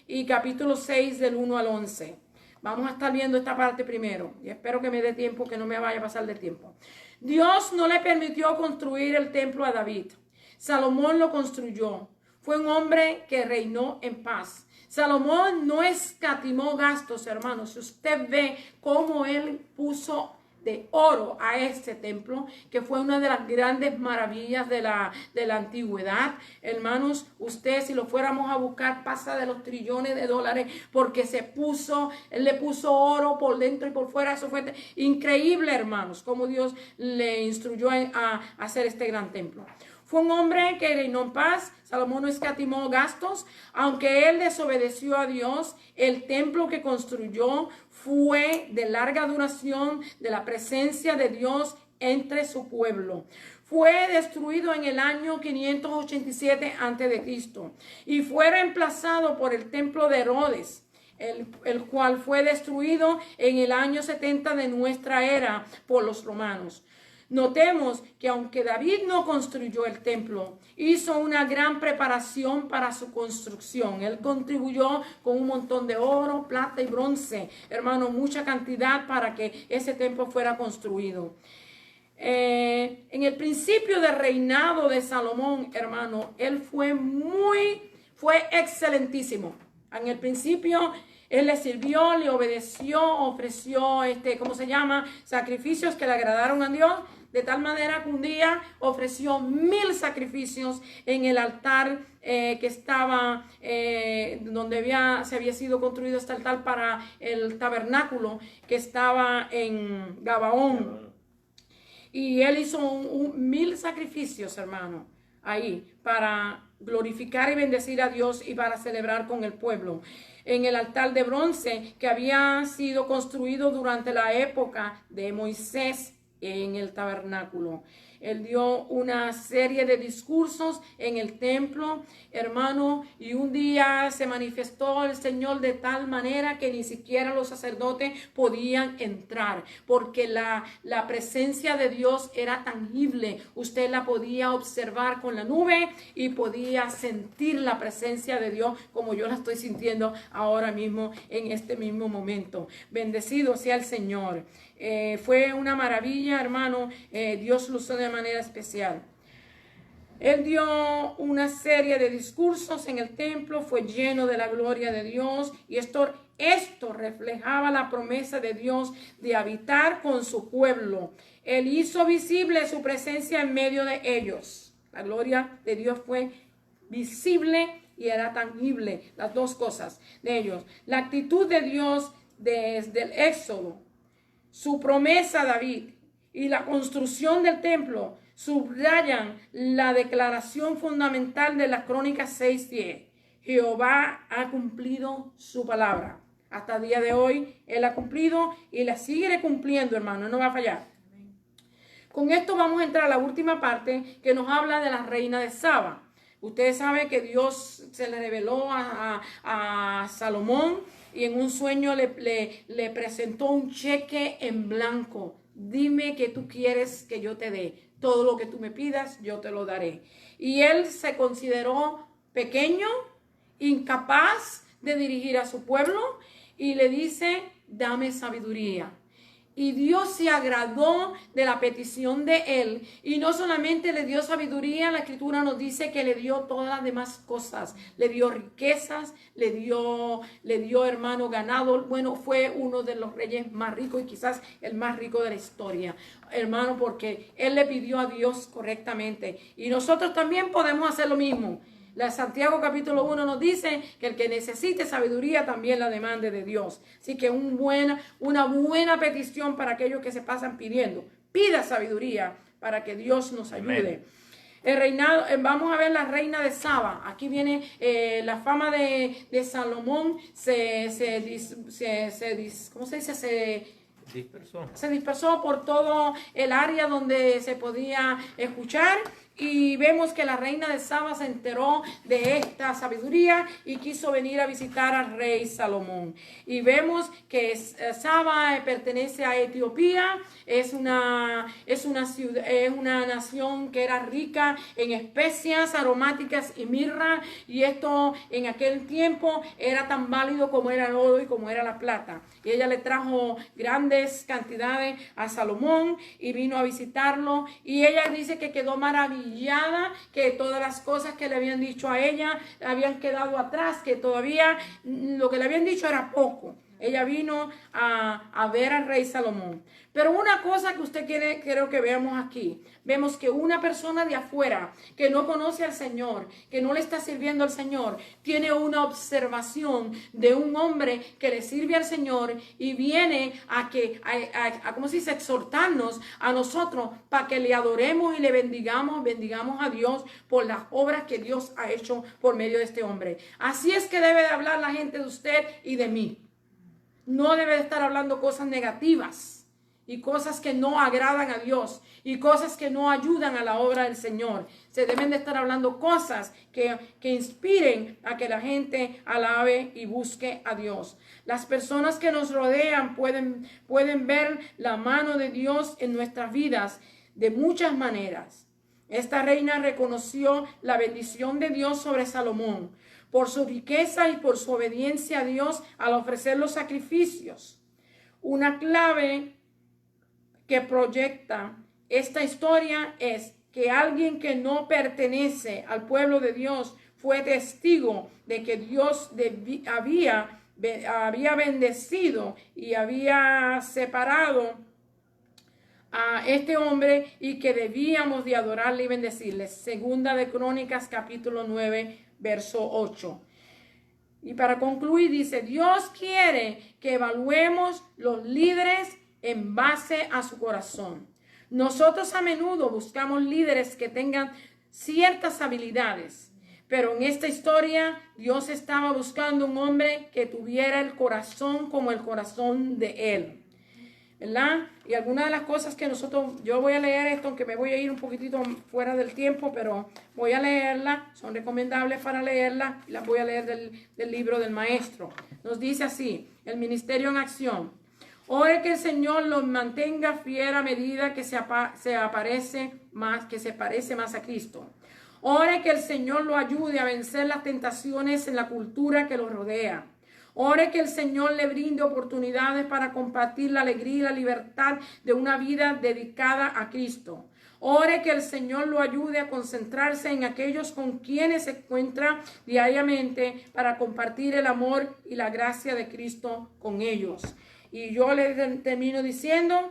y capítulo 6 del 1 al 11. Vamos a estar viendo esta parte primero y espero que me dé tiempo, que no me vaya a pasar de tiempo. Dios no le permitió construir el templo a David. Salomón lo construyó. Fue un hombre que reinó en paz. Salomón no escatimó gastos, hermanos. Si usted ve cómo él puso de oro a este templo, que fue una de las grandes maravillas de la antigüedad. Hermanos, usted si lo fuéramos a buscar pasa de los trillones de dólares porque él le puso oro por dentro y por fuera. Eso fue increíble, hermanos, cómo Dios le instruyó a hacer este gran templo. Fue un hombre que reinó en paz. Salomón no escatimó gastos. Aunque él desobedeció a Dios, el templo que construyó fue de larga duración de la presencia de Dios entre su pueblo. Fue destruido en el año 587 a.C. y fue reemplazado por el templo de Herodes, el cual fue destruido en el año 70 de nuestra era por los romanos. Notemos que aunque David no construyó el templo, hizo una gran preparación para su construcción. Él contribuyó con un montón de oro, plata y bronce, hermano, mucha cantidad para que ese templo fuera construido. En el principio del reinado de Salomón, hermano, él fue excelentísimo. En el principio, él le sirvió, le obedeció, ofreció, ¿cómo se llama? Sacrificios que le agradaron a Dios. De tal manera que un día ofreció 1000 sacrificios en el altar que estaba, donde se había sido construido este altar para el tabernáculo que estaba en Gabaón. Y él hizo 1000 sacrificios, hermano, ahí, para glorificar y bendecir a Dios y para celebrar con el pueblo. En el altar de bronce que había sido construido durante la época de Moisés en el tabernáculo. Él dio una serie de discursos en el templo, hermano, y un día se manifestó el Señor de tal manera que ni siquiera los sacerdotes podían entrar, porque la presencia de Dios era tangible. Usted la podía observar con la nube y podía sentir la presencia de Dios como yo la estoy sintiendo ahora mismo en este mismo momento. Bendecido sea el Señor. Fue una maravilla, hermano. Dios lo usó de manera especial. Él dio una serie de discursos en el templo, fue lleno de la gloria de Dios, y esto reflejaba la promesa de Dios de habitar con su pueblo. Él hizo visible su presencia en medio de ellos. La gloria de Dios fue visible y era tangible, las dos cosas de ellos. La actitud de Dios desde el Éxodo, su promesa a David y la construcción del templo subrayan la declaración fundamental de la Crónica 6:10. Jehová ha cumplido su palabra. Hasta el día de hoy Él ha cumplido y la sigue cumpliendo, hermano. No va a fallar. Con esto vamos a entrar a la última parte que nos habla de la reina de Saba. Ustedes saben que Dios se le reveló a Salomón y en un sueño le presentó un cheque en blanco. Dime qué tú quieres que yo te dé. Todo lo que tú me pidas, yo te lo daré. Y él se consideró pequeño, incapaz de dirigir a su pueblo y le dice, dame sabiduría. Y Dios se agradó de la petición de él. Y no solamente le dio sabiduría, la Escritura nos dice que le dio todas las demás cosas. Le dio riquezas, le dio hermano ganado. Bueno, fue uno de los reyes más ricos y quizás el más rico de la historia. Hermano, porque él le pidió a Dios correctamente. Y nosotros también podemos hacer lo mismo. Santiago capítulo 1 nos dice que el que necesite sabiduría también la demande de Dios. Así que una buena petición para aquellos que se pasan pidiendo. Pida sabiduría para que Dios nos ayude. Amén. El reinado, vamos a ver la reina de Saba. Aquí viene la fama de Salomón. Se dispersó por todo el área donde se podía escuchar. Y vemos que la reina de Saba se enteró de esta sabiduría y quiso venir a visitar al rey Salomón. Y vemos que Saba pertenece a Etiopía, es una ciudad, es una nación que era rica en especias aromáticas y mirra, y esto en aquel tiempo era tan válido como era el oro y como era la plata. Y ella le trajo grandes cantidades a Salomón y vino a visitarlo, y ella dice que quedó maravillada, que todas las cosas que le habían dicho a ella habían quedado atrás, que todavía lo que le habían dicho era poco. Ella vino a ver al rey Salomón. Pero una cosa que usted quiero que veamos aquí. Vemos que una persona de afuera que no conoce al Señor, que no le está sirviendo al Señor, tiene una observación de un hombre que le sirve al Señor y viene ¿cómo se dice? Exhortarnos a nosotros para que le adoremos y le bendigamos a Dios por las obras que Dios ha hecho por medio de este hombre. Así es que debe de hablar la gente de usted y de mí. No debe de estar hablando cosas negativas y cosas que no agradan a Dios y cosas que no ayudan a la obra del Señor. Se deben de estar hablando cosas que inspiren a que la gente alabe y busque a Dios. Las personas que nos rodean pueden ver la mano de Dios en nuestras vidas de muchas maneras. Esta reina reconoció la bendición de Dios sobre Salomón por su riqueza y por su obediencia a Dios al ofrecer los sacrificios. Una clave que proyecta esta historia es que alguien que no pertenece al pueblo de Dios fue testigo de que Dios había bendecido y había separado a este hombre y que debíamos de adorarle y bendecirle. Segunda de Crónicas capítulo 9 verso 8. Y para concluir dice, Dios quiere que evaluemos los líderes en base a su corazón. Nosotros a menudo buscamos líderes que tengan ciertas habilidades, pero en esta historia Dios estaba buscando un hombre que tuviera el corazón como el corazón de él, ¿verdad? Y algunas de las cosas que yo voy a leer esto, aunque me voy a ir un poquitito fuera del tiempo, pero voy a leerla, son recomendables para leerla, y las voy a leer del libro del maestro. Nos dice así, el ministerio en acción. Ore que el Señor los mantenga fiel a medida que se parece más a Cristo. Ore que el Señor lo ayude a vencer las tentaciones en la cultura que lo rodea. Ore que el Señor le brinde oportunidades para compartir la alegría y la libertad de una vida dedicada a Cristo. Ore que el Señor lo ayude a concentrarse en aquellos con quienes se encuentra diariamente para compartir el amor y la gracia de Cristo con ellos. Y yo le termino diciendo,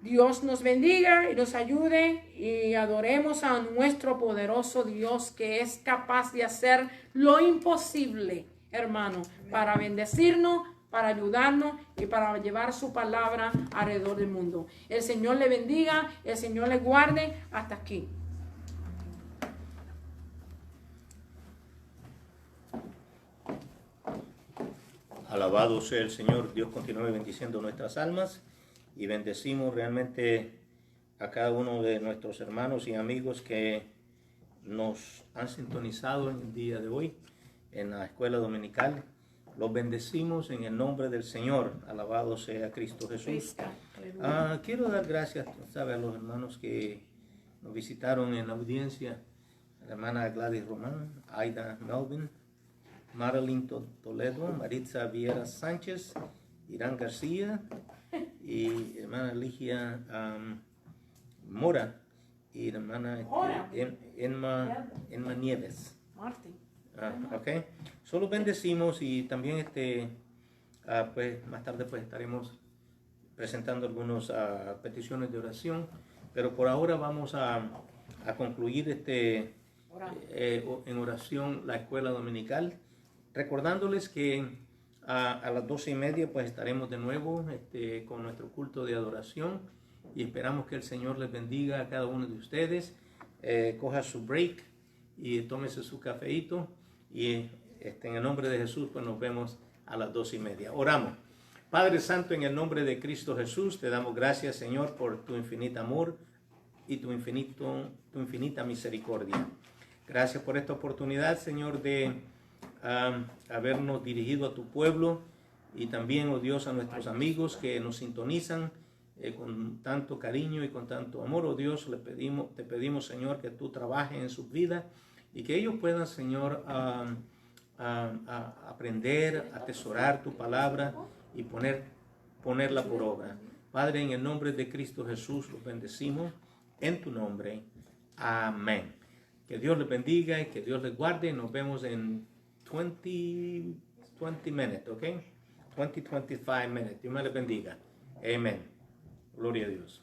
Dios nos bendiga y nos ayude y adoremos a nuestro poderoso Dios que es capaz de hacer lo imposible, hermano, para bendecirnos, para ayudarnos y para llevar su palabra alrededor del mundo. El Señor le bendiga, el Señor le guarde. Hasta aquí. Alabado sea el Señor. Dios continúe bendiciendo nuestras almas y bendecimos realmente a cada uno de nuestros hermanos y amigos que nos han sintonizado en el día de hoy en la escuela dominical. Los bendecimos en el nombre del Señor. Alabado sea Cristo Jesús. Quiero dar gracias, ¿sabe?, a los hermanos que nos visitaron en la audiencia. La hermana Gladys Román, Aida Melvin, Marilyn Toledo, Maritza Viera Sánchez, Irán García y hermana Ligia Mora y la hermana Enma Nieves. Martín. Ok, solo bendecimos y también pues más tarde pues estaremos presentando algunas peticiones de oración, pero por ahora vamos a concluir en oración la escuela dominical, recordándoles que a las 12:30 pues estaremos de nuevo con nuestro culto de adoración y esperamos que el Señor les bendiga a cada uno de ustedes. Coja su break y tómese su cafeíto y en el nombre de Jesús pues nos vemos a las 12:30. Oramos. Padre Santo, en el nombre de Cristo Jesús, te damos gracias, Señor, por tu infinito amor y tu infinita misericordia. Gracias por esta oportunidad, Señor, de habernos dirigido a tu pueblo y también, oh Dios, a nuestros amigos que nos sintonizan con tanto cariño y con tanto amor. Oh Dios, te pedimos, Señor, que tú trabajes en sus vidas y que ellos puedan, Señor, aprender, atesorar tu palabra y ponerla por obra. Padre, en el nombre de Cristo Jesús, los bendecimos en tu nombre. Amén. Que Dios les bendiga y que Dios les guarde. Nos vemos en 20 minutes, ¿ok? 25 minutes. Dios me les bendiga. Amén. Gloria a Dios.